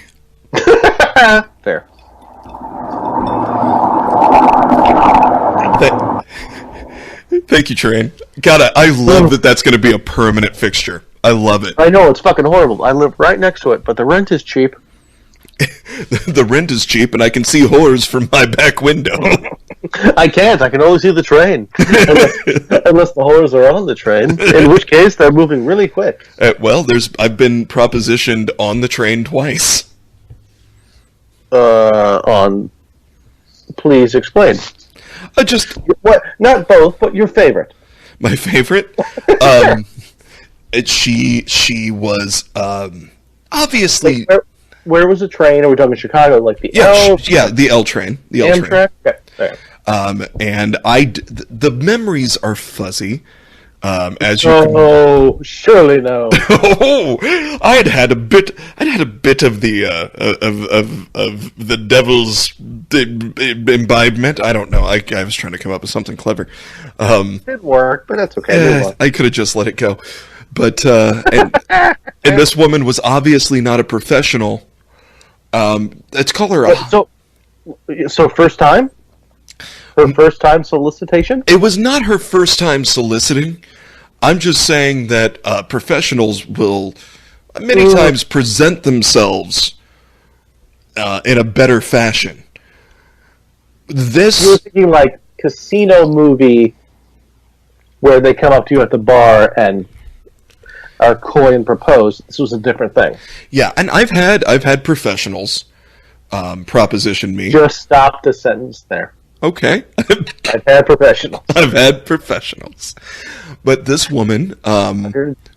Fair. Thank you, Train. God, I love that that's going to be a permanent fixture. I love it. I know, it's fucking horrible. I live right next to it, but the rent is cheap. The rent is cheap, and I can see whores from my back window. I can't. I can only see the train. Unless the whores are on the train, in which case they're moving really quick. Well, I've been propositioned on the train twice. Please explain. What? Not both, but your favorite. My favorite? She was obviously. Like, where was the train? Are we talking Chicago? Like the L? Yeah, the L train. The L train. Okay. Right. And the memories are fuzzy. As you surely no. I had a bit of the of the devil's imbibement. I don't know. I was trying to come up with something clever. It did work, but that's okay. I could have just let it go. But and this woman was obviously not a professional. Let's call her So first time? Her first time solicitation? It was not her first time soliciting. I'm just saying that professionals will many times present themselves in a better fashion. You were thinking like casino movie where they come up to you at the bar and are coy and propose. This was a different thing. Yeah, and I've had professionals proposition me. Just stop the sentence there. Okay. I've had professionals. I've had professionals. But this woman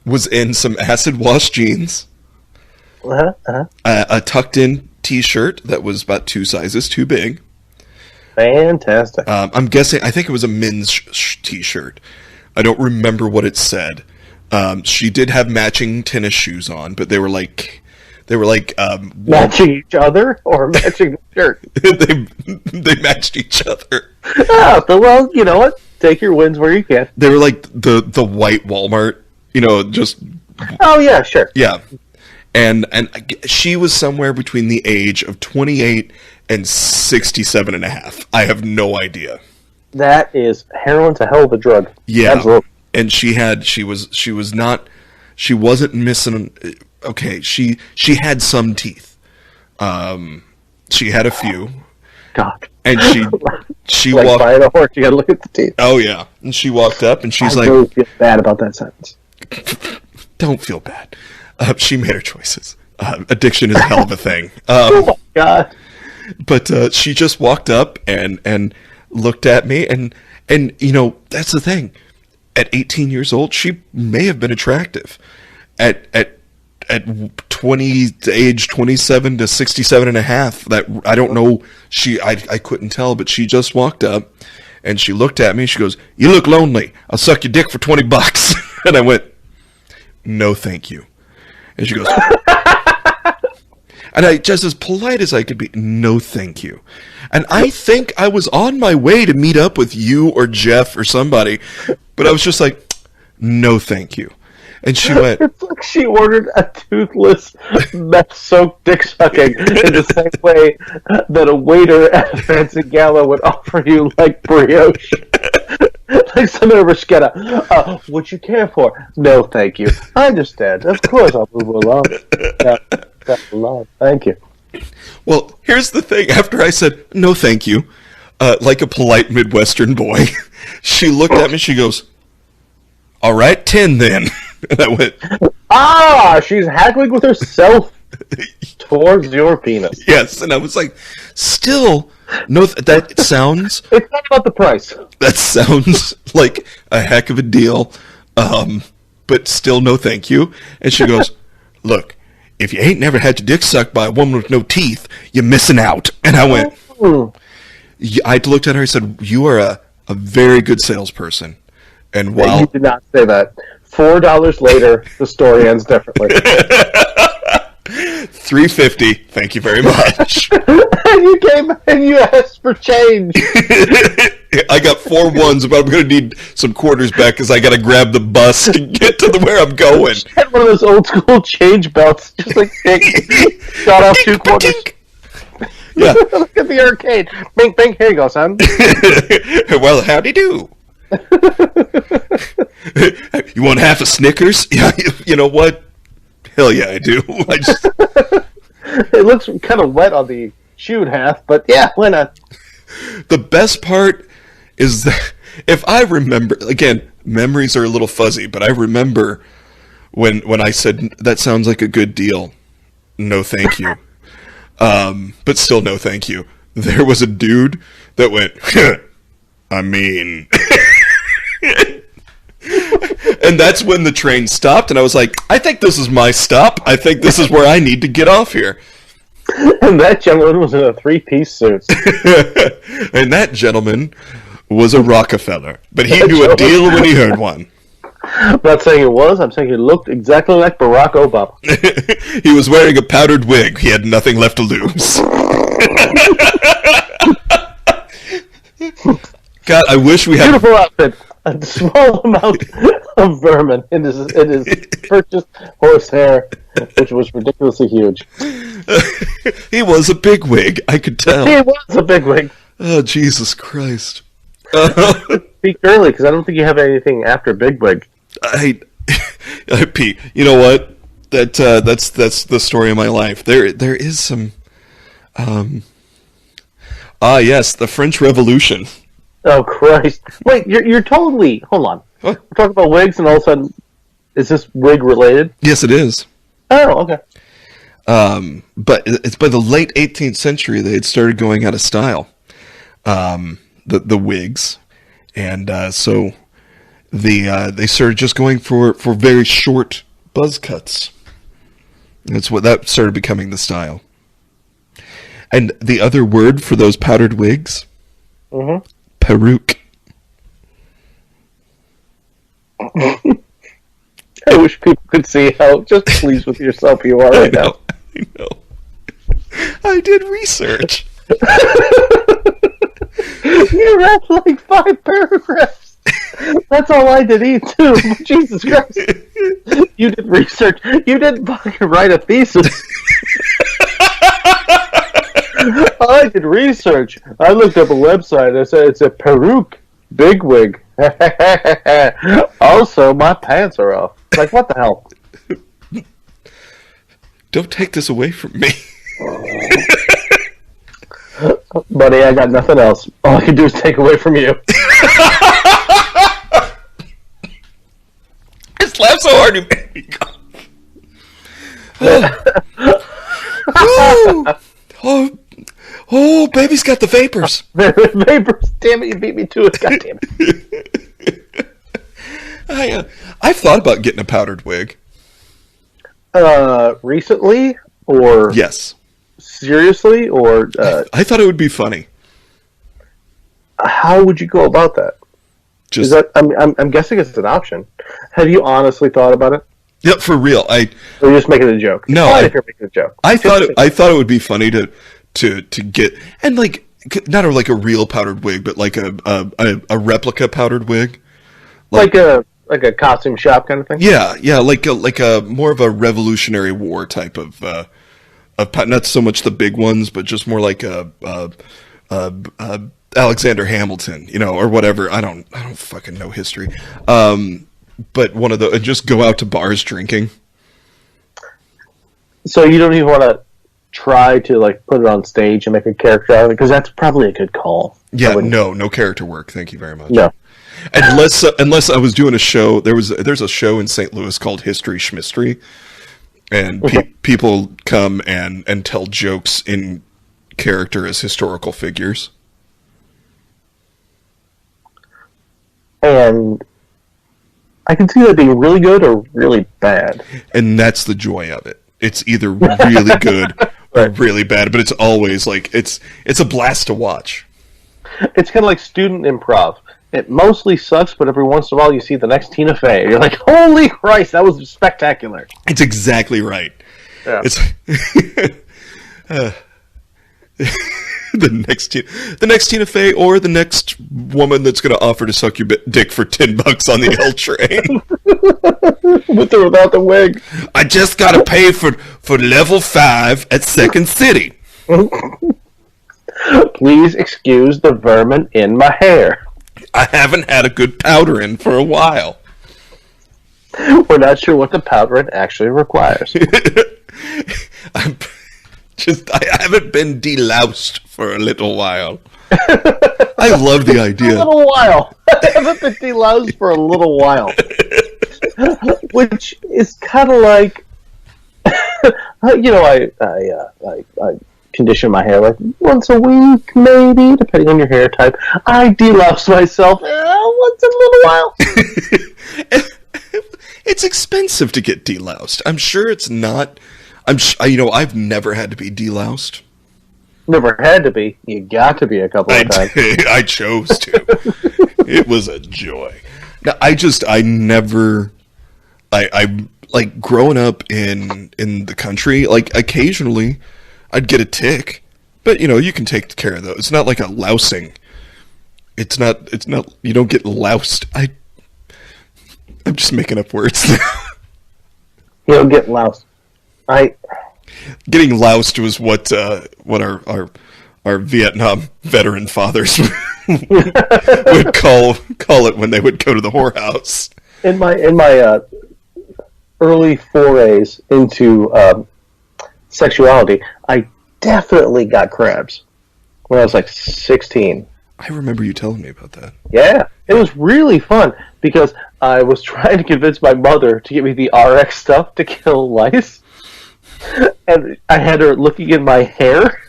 was in some acid wash jeans, a tucked in t-shirt that was about 2 sizes too big. Fantastic. I'm guessing, I think it was a men's t-shirt. I don't remember what it said. She did have matching tennis shoes on, but they were like matching each other or matching the shirt. they matched each other. Oh, so, well, you know what? Take your wins where you can. They were like the white Walmart, just. Oh yeah, sure. Yeah, and she was somewhere between the age of 28 and 67 and a half. I have no idea. That is heroin's a hell of a drug. Yeah, absolutely. And she wasn't missing. Okay, she had some teeth. She had a few. God. And she like walked. buying a horse, you gotta look at the teeth. Oh yeah, and she walked up and she's I like, really feel bad about that sentence. Don't feel bad. She made her choices. Addiction is a hell of a thing. Oh my God. But she just walked up and looked at me and that's the thing. At 18 years old, she may have been attractive. At age 27 to 67 and a half, that I don't know, I couldn't tell, but she just walked up and she looked at me. She goes, "You look lonely. I'll suck your dick for $20." And I went, "No, thank you." And she goes, and I, just as polite as I could be, "No, thank you." And I think I was on my way to meet up with you or Jeff or somebody, but I was just like, "No, thank you." And she went... It's like she ordered a toothless, meth-soaked dick sucking in the same way that a waiter at a fancy gala would offer you, like, brioche. Like some of bruschetta. What you care for? No, thank you. I understand. Of course I'll move along. Yeah, thank you. Well, here's the thing. After I said, "No, thank you," like a polite Midwestern boy, she looked at me, she goes, "All right, 10 then." And I went, she's haggling with herself towards your penis. Yes, and I was like, still, no, that sounds... It's not about the price. That sounds like a heck of a deal, but still no thank you. And she goes, "Look, if you ain't never had your dick sucked by a woman with no teeth, you're missing out." And I went, I looked at her and said, "You are a very good salesperson." And while... You did not say that. $4 later, the story ends differently. $3.50. Thank you very much. And you came and you asked for change. I got 4 ones, but I'm going to need some quarters back because I got to grab the bus to get to where I'm going. Had one of those old school change belts, just like shot off 2 quarters. Yeah. Look at the arcade. Bing, bing. Here you go, son. Well, howdy do. You want half a Snickers? Yeah, you know what? Hell yeah, I do. It looks kind of wet on the chewed half, but yeah, why not? The best part is that if I remember, again, memories are a little fuzzy, but I remember when I said, "That sounds like a good deal. No, thank you." But still, no, thank you. There was a dude that went, "I mean..." And that's when the train stopped, and I was like, "I think this is my stop. I think this is where I need to get off here." And that gentleman was in a 3-piece suit. And that gentleman was a Rockefeller, but he knew a deal when he heard one. I'm not saying it was. I'm saying he looked exactly like Barack Obama. He was wearing a powdered wig. He had nothing left to lose. God, I wish we had... Beautiful outfit. A small amount of vermin in his purchased horsehair, which was ridiculously huge. He was a bigwig, I could tell. He was a bigwig. Oh, Jesus Christ. Speak early, because I don't think you have anything after bigwig. Pete, you know what? That's the story of my life. There is some. Yes, the French Revolution. Oh Christ! Wait, you're totally. Hold on. What? We're talking about wigs, and all of a sudden, is this wig related? Yes, it is. Oh, okay. But it's by the late 18th century they had started going out of style. The wigs, and so they started just going for very short buzz cuts. That started becoming the style. And the other word for those powdered wigs, peruke. I wish people could see how just pleased with yourself you are right now. I know. I did research. You read like 5 paragraphs. That's all I did eat too. Jesus Christ! You did research. You didn't fucking write a thesis. I did research. I looked up a website. I said it's a peruke bigwig. Also, my pants are off. Like, what the hell? Don't take this away from me. Buddy, I got nothing else. All I can do is take away from you. Just laugh so hard you made me go. Oh, baby's got the vapors. Vapors. Damn it, you beat me to it. God damn it. I've thought about getting a powdered wig. Recently? Or yes. Seriously? Or I thought it would be funny. How would you go about that? Just, I'm guessing it's an option. Have you honestly thought about it? Yeah, for real. Or you're just making a joke? No, if you're making a joke. I thought it would be funny to get, and like not like a real powdered wig, but like a replica powdered wig, like a costume shop kind of thing. Yeah, like a more of a Revolutionary War type of not so much the big ones, but just more like a Alexander Hamilton, or whatever. I don't fucking know history. But one of the just go out to bars drinking. So you don't even want to try to like put it on stage and make a character out of it, because that's probably a good call. Yeah, no character work. Thank you very much. No, unless I was doing a show. There's a show in St. Louis called History Schmistery, and people come and tell jokes in character as historical figures. And I can see that being really good or really bad. And that's the joy of it. It's either really good or really bad, but it's always like it's a blast to watch. It's kind of like student improv. It mostly sucks, but every once in a while you see the next Tina Fey. You're like, holy Christ, that was spectacular. It's exactly right. Yeah. It's the next Tina Fey, or the next woman that's going to offer to suck your dick for $10 on the L train. With or without the wig. I just got to pay for level 5 at Second City. Please excuse the vermin in my hair. I haven't had a good powder in for a while. We're not sure what the powder in actually requires. I haven't been deloused for a little while. I love the idea. A little while. I haven't been deloused for a little while. Which is kind of like, I condition my hair like once a week, maybe, depending on your hair type. I delouse myself once in a little while. It's expensive to get deloused. I'm sure it's not. I've never had to be deloused. Never had to be. You got to be a couple of times. I chose to. It was a joy. Now, I like growing up in the country, like occasionally I'd get a tick, but you can take care of those. It's not like a lousing. It's not, you don't get loused. I'm just making up words. Get loused. Getting loused was what our Vietnam veteran fathers would call it when they would go to the whorehouse. In my early forays into sexuality, I definitely got crabs when I was like 16. I remember you telling me about that. Yeah, it was really fun because I was trying to convince my mother to get me the RX stuff to kill lice, and I had her looking in my hair.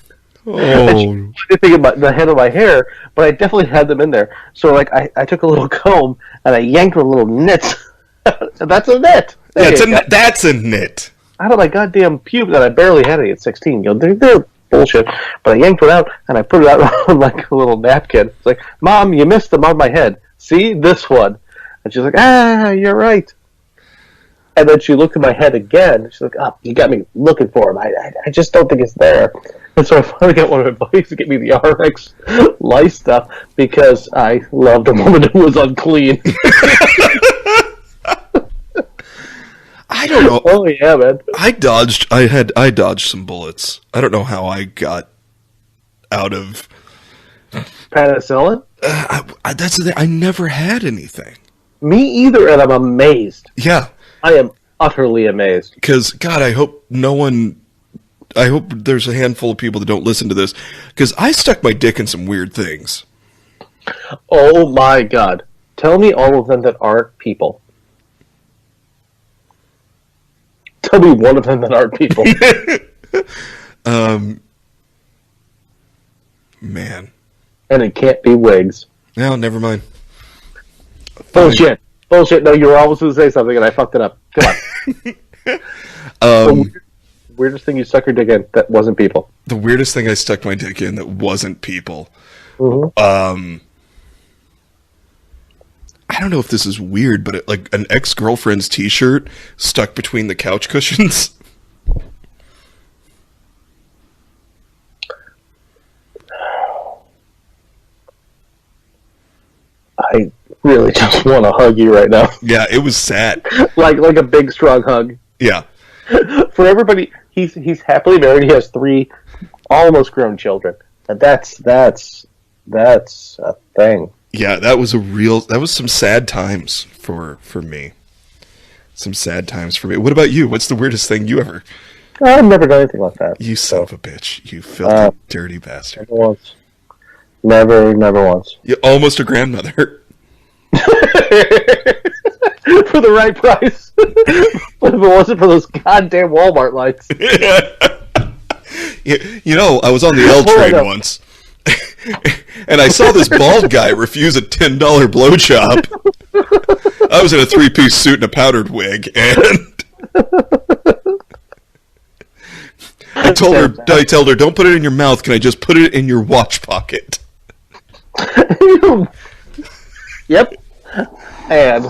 Oh. And she didn't think of the head of my hair, but I definitely had them in there. So like I took a little comb and I yanked a little nit. That's a nit. That's a nit. Out of my goddamn pubes, and I barely had any at 16. They're bullshit. But I yanked it out and I put it out on like a little napkin. It's like, Mom, you missed them on my head. See this one? And she's like, you're right. And then she looked at my head again. She's like, oh, you got me looking for him. I just don't think it's there. And so I finally got one of my buddies to get me the RX lice stuff because I loved a woman who was unclean. I don't know. Oh yeah, man. I dodged some bullets. I don't know how I got out of penicillin. That's the thing. I never had anything. Me either, and I'm amazed. Yeah. I am utterly amazed. Because, God, I hope there's a handful of people that don't listen to this. Because I stuck my dick in some weird things. Oh, my God. Tell me all of them that aren't people. Tell me one of them that aren't people. Man. And it can't be Wigs. No, never mind. Bullshit. Bullshit. No, you were almost going to say something and I fucked it up. Come on. Weirdest thing you stuck your dick in that wasn't people. The weirdest thing I stuck my dick in that wasn't people. Mm-hmm. I don't know if this is weird, but like an ex-girlfriend's t-shirt stuck between the couch cushions. I really just want to hug you right now. Yeah, it was sad. like a big, strong hug. Yeah. For everybody, he's happily married. He has 3 almost grown children, and that's a thing. Yeah, that was some sad times for me. Some sad times for me. What about you? What's the weirdest thing you ever? I've never done anything like that. You son of a bitch. You filthy, dirty bastard. Never once. Never once. You're almost a grandmother. For the right price. But if it wasn't for those goddamn Walmart lights. You know, I was on the L train once. And I saw this bald guy refuse a $10 blowjob. I was in a 3-piece suit and a powdered wig, and I told her, don't put it in your mouth. Can I just put it in your watch pocket? Yep. And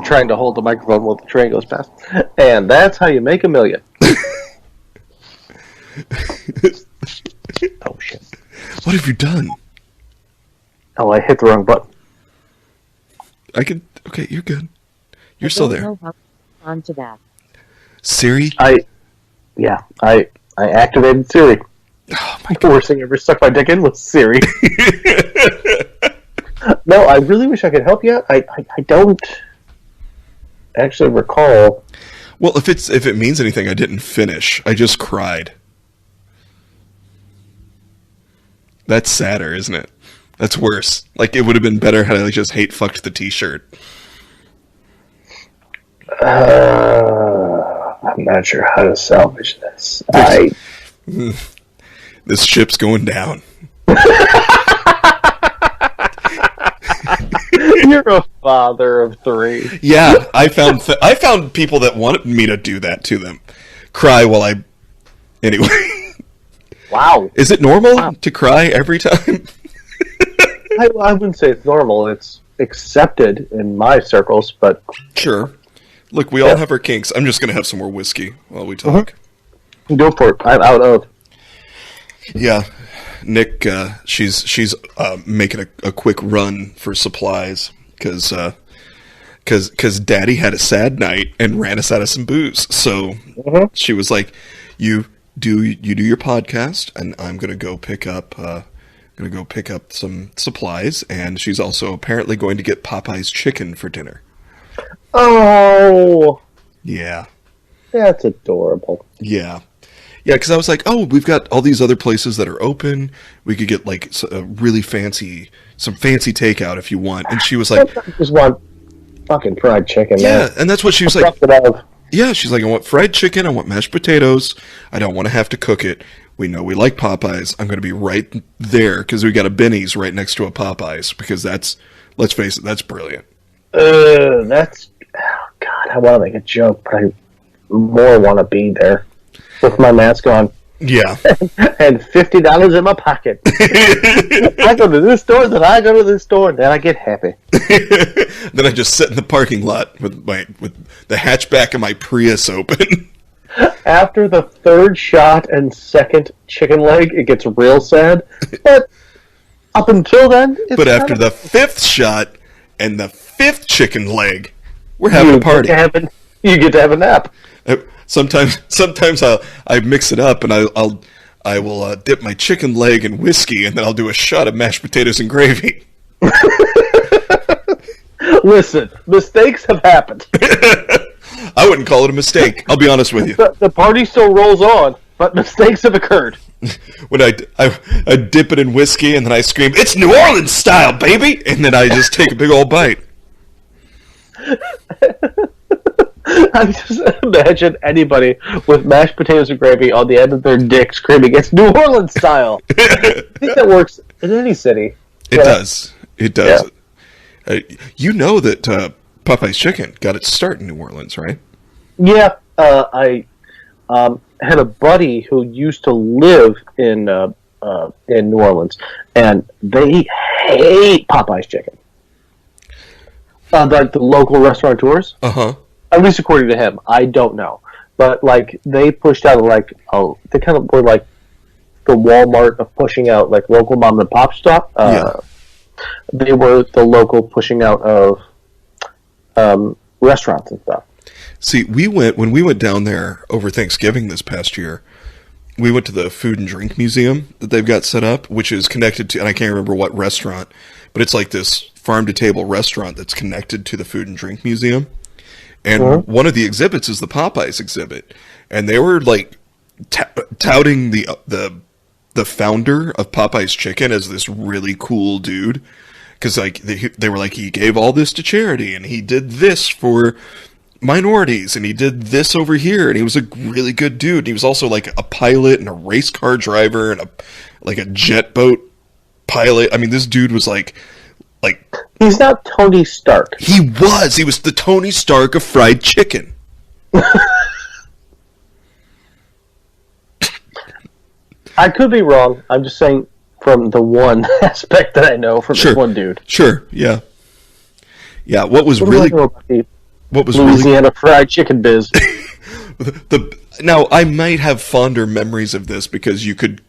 trying to hold the microphone while the train goes past. And that's how you make $1 million. Oh shit! What have you done? Oh, I hit the wrong button. Okay, you're good. You're still there. On to that. Siri? I activated Siri. Oh my God. The worst thing I ever stuck my dick in was Siri. No, I really wish I could help you. I don't actually recall. Well, if it means anything, I didn't finish. I just cried. That's sadder, isn't it? That's worse. Like, it would have been better had I just hate fucked the t-shirt. I'm not sure how to salvage this. This ship's going down. You're a father of 3. Yeah, I found people that wanted me to do that to them. Cry while I... Anyway. Wow. Is it normal to cry every time? I wouldn't say it's normal. It's accepted in my circles, but... Sure. Look, we all have our kinks. I'm just going to have some more whiskey while we talk. Go for it. I'm out of. Yeah. Nick, she's making a quick run for supplies. because Daddy had a sad night and ran us out of some booze. So she was like, "You do your podcast, and I'm gonna go pick up some supplies." And she's also apparently going to get Popeye's chicken for dinner. Oh, yeah, that's adorable. Yeah. Yeah, because I was like, oh, we've got all these other places that are open. We could get like some fancy takeout if you want. And she was like, I just want fucking fried chicken. Yeah, man. and that's what she was like. Yeah, she's like, I want fried chicken. I want mashed potatoes. I don't want to have to cook it. We know we like Popeyes. I'm going to be right there because we got a Benny's right next to a Popeyes because let's face it, that's brilliant. God, I want to make a joke, but I more want to be there. With my mask on. Yeah. And $50 in my pocket. I go to this store, then I go to this store, and then I get happy. Then I just sit in the parking lot with the hatchback of my Prius open. After the third shot and second chicken leg, it gets real sad. But up until then, but after the fifth shot and the fifth chicken leg, we're having a party. You get to have a nap. Sometimes I mix it up and I will dip my chicken leg in whiskey and then I'll do a shot of mashed potatoes and gravy. Listen, mistakes have happened. I wouldn't call it a mistake. I'll be honest with you. The party still rolls on, but mistakes have occurred. When I dip it in whiskey and then I scream, "It's New Orleans style, baby!" And then I just take a big old bite. I just imagine anybody with mashed potatoes and gravy on the end of their dick screaming, "It's New Orleans style." I think that works in any city. It does. It does. Yeah. You know that Popeye's Chicken got its start in New Orleans, right? Yeah. I had a buddy who used to live in New Orleans, and they hate Popeye's Chicken. Like the local restaurateurs. Uh-huh. At least according to him, I don't know, but like they pushed out they kind of were like the Walmart of pushing out like local mom and pop stuff. They were the local pushing out of restaurants and stuff. See, when we went down there over Thanksgiving this past year. We went to the Food and Drink Museum that they've got set up, which is connected to, and I can't remember what restaurant, but it's like this farm-to-table restaurant that's connected to the Food and Drink Museum. And one of the exhibits is the Popeyes exhibit, and they were like touting the founder of Popeyes Chicken as this really cool dude, because like they were like, he gave all this to charity, and he did this for minorities, and he did this over here, and he was a really good dude. And he was also like a pilot and a race car driver and a jet boat pilot. I mean, this dude was like. He's not Tony Stark. He was the Tony Stark of fried chicken. I could be wrong. I'm just saying from the one aspect that I know from this one dude. Sure, yeah. Yeah, what was Louisiana fried chicken biz. Now, I might have fonder memories of this because you could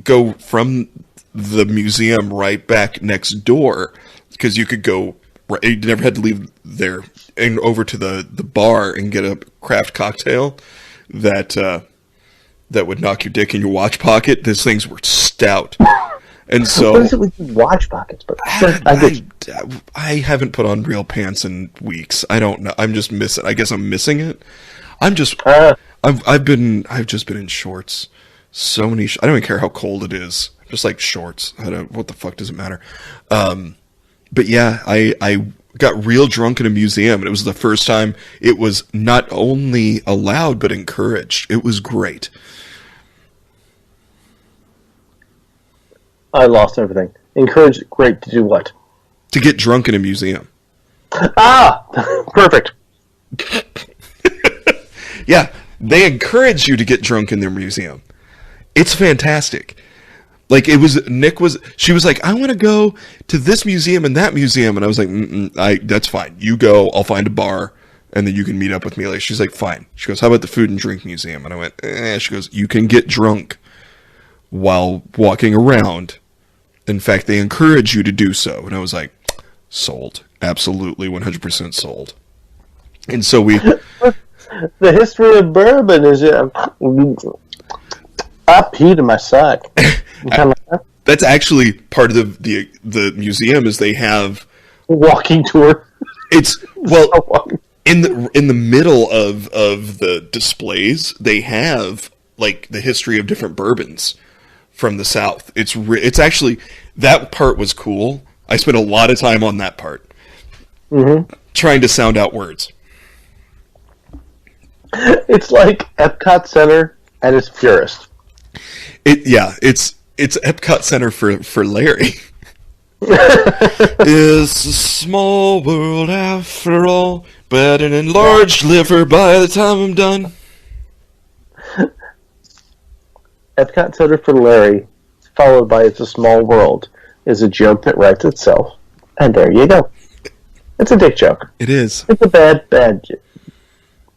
go from the museum right back next door, because you could go, you never had to leave there, and over to the bar and get a craft cocktail that would knock your dick in your watch pocket. These things were stout. And so, what is it with watch pockets? But I haven't put on real pants in weeks. I don't know. I'm just missing. I guess I'm missing it. I've just been in shorts. So many. I don't even care how cold it is. Just like shorts. What the fuck does it matter? But yeah, I got real drunk in a museum, and it was the first time it was not only allowed but encouraged. It was great. I lost everything. Encouraged, great to do what? To get drunk in a museum. Ah, perfect. Yeah, they encourage you to get drunk in their museum. It's fantastic. Like, she was like, I want to go to this museum and that museum. And I was like, that's fine. You go, I'll find a bar, and then you can meet up with me later. She's like, fine. She goes, how about the Food and Drink Museum? And I went, She goes, you can get drunk while walking around. In fact, they encourage you to do so. And I was like, Sold. Absolutely 100% sold. And so we... The history of bourbon is... I peed in my sock. That's actually part of the museum is they have... Walking tour. It's... Well, in the middle of the displays, they have, like, the history of different bourbons from the South. It's actually... That part was cool. I spent a lot of time on that part. Mm-hmm. Trying to sound out words. It's like Epcot Center at its purest. It's Epcot Center for Larry. It's a small world after all, but an enlarged liver by the time I'm done. Epcot Center for Larry, followed by It's a Small World, is a joke that writes itself. And there you go. It's a dick joke. It is. It's a bad,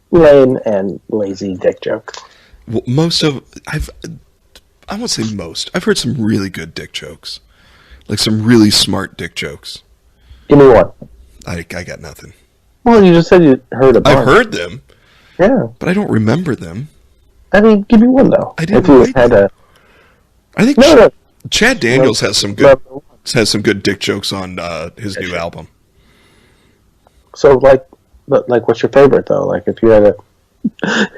lame and lazy dick joke. Well, I won't say most. I've heard some really good dick jokes. Like some really smart dick jokes. Give me one. I got nothing. Well, you just said you heard a bunch. I've heard them. Yeah. But I don't remember them. I mean, give me one, though. I didn't write them. I think Chad Daniels has some good dick jokes on his new album. So, what's your favorite though? Like, if you had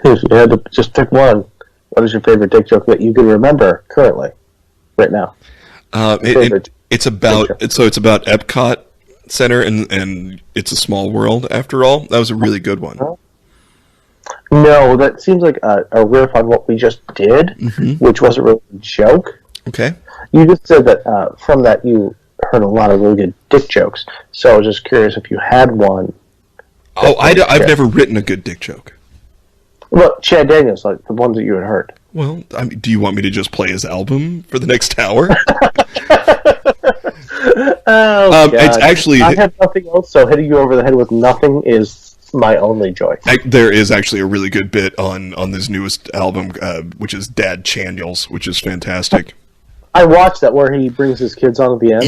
to just pick one, what is your favorite dick joke that you can remember currently, right now? It's about Epcot Center and It's a Small World. After all, that was a really good one. No, that seems like a riff on what we just did, which wasn't really a joke. Okay. You just said that from that you heard a lot of really good dick jokes. So I was just curious if you had one. Oh, I've never written a good dick joke. Well, Chad Daniels, like the ones that you had heard. Well, do you want me to just play his album for the next hour? God. It's actually... I have nothing else, so hitting you over the head with nothing is my only joy. There is actually a really good bit on this newest album, which is Dad Chandels, which is fantastic. I watched that where he brings his kids on at the end.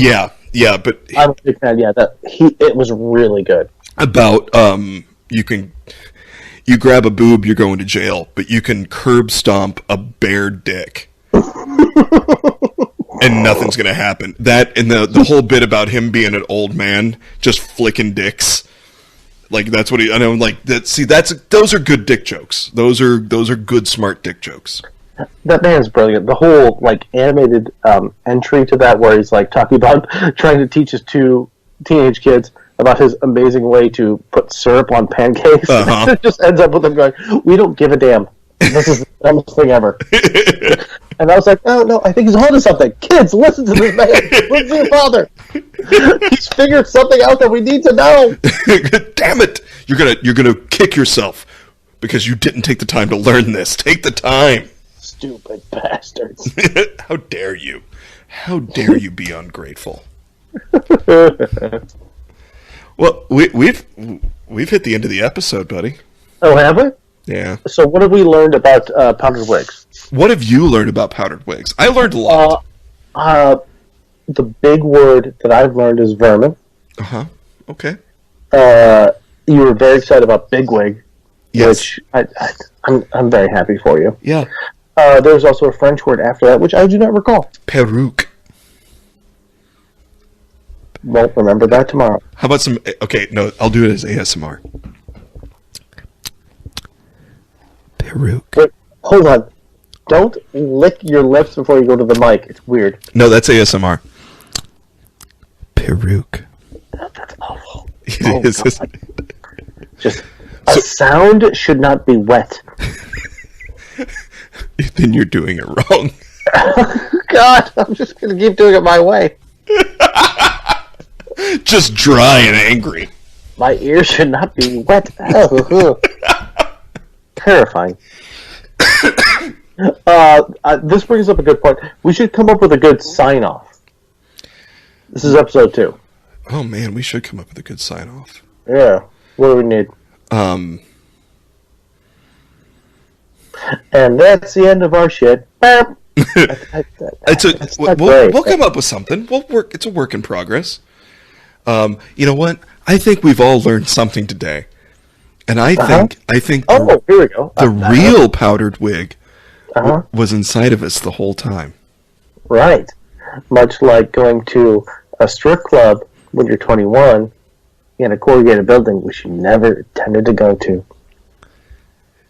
Yeah, but... I'm a big fan, it was really good. About, you grab a boob, you're going to jail, but you can curb stomp a bare dick. And nothing's going to happen. That, and the whole bit about him being an old man, just flicking dicks. Like, that's what I know, like, those are good dick jokes. Those are good, smart dick jokes. That man's brilliant. The whole, like, animated entry to that where he's, like, talking about trying to teach his two teenage kids about his amazing way to put syrup on pancakes. It just ends up with him going, "We don't give a damn. This is the dumbest thing ever." And I was like, "Oh, no, I think he's onto something. Kids, listen to this man. Listen to your father. He's figured something out that we need to know." Damn it. You're gonna kick yourself because you didn't take the time to learn this. Take the time. Stupid bastards. How dare you? How dare you be ungrateful? Well, we've hit the end of the episode, buddy. Oh, have we? Yeah. So what have we learned about powdered wigs? What have you learned about powdered wigs? I learned a lot. The big word that I've learned is vermin. Uh-huh. Okay. You were very excited about bigwig, yes. Which I'm very happy for you. Yeah. There was also a French word after that, which I do not recall. Perruque. Won't remember that tomorrow. How about some... Okay, no, I'll do it as ASMR. Perruque. Wait, hold on. Don't lick your lips before you go to the mic. It's weird. No, that's ASMR. Perruque. That's awful. It is. Just a sound should not be wet. Then you're doing it wrong. God, I'm just going to keep doing it my way. Just dry and angry. My ears should not be wet. Terrifying. This brings up a good point. We should come up with a good sign-off. This is episode 2. Oh, man, we should come up with a good sign-off. Yeah. What do we need? And that's the end of our shit. We'll come up with something. We'll work. It's a work in progress. You know what? I think we've all learned something today. And I think Oh, here we go. the real powdered wig was inside of us the whole time. Right. Much like going to a strip club when you're 21 in a corrugated building which you never intended to go to.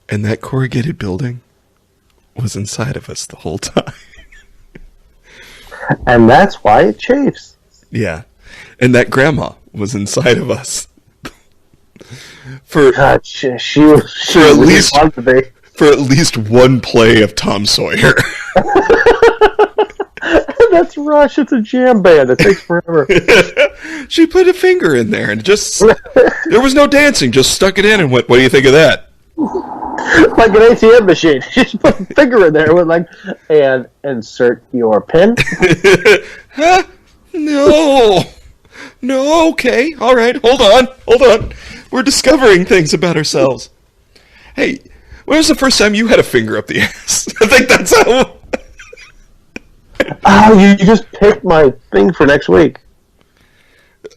And that corrugated building was inside of us the whole time. And that's why it chafes. Yeah. And that grandma was inside of us. For God, she was for at least one play of Tom Sawyer. That's Rush. It's a jam band. It takes forever. She put a finger in there and just there was no dancing. Just stuck it in and went. What do you think of that? Like an ATM machine. She just put a finger in there with and insert your pin. Huh? No. Okay. All right. Hold on. We're discovering things about ourselves. Hey, when was the first time you had a finger up the ass? I think that's how. Oh, you just picked my thing for next week.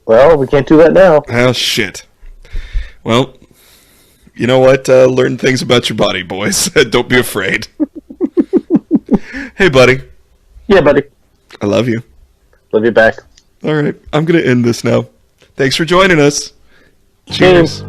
Well, we can't do that now. Oh, shit. Well, you know what? Learn things about your body, boys. Don't be afraid. Hey, buddy. Yeah, buddy. I love you. Love you back. All right. I'm going to end this now. Thanks for joining us. Cheers.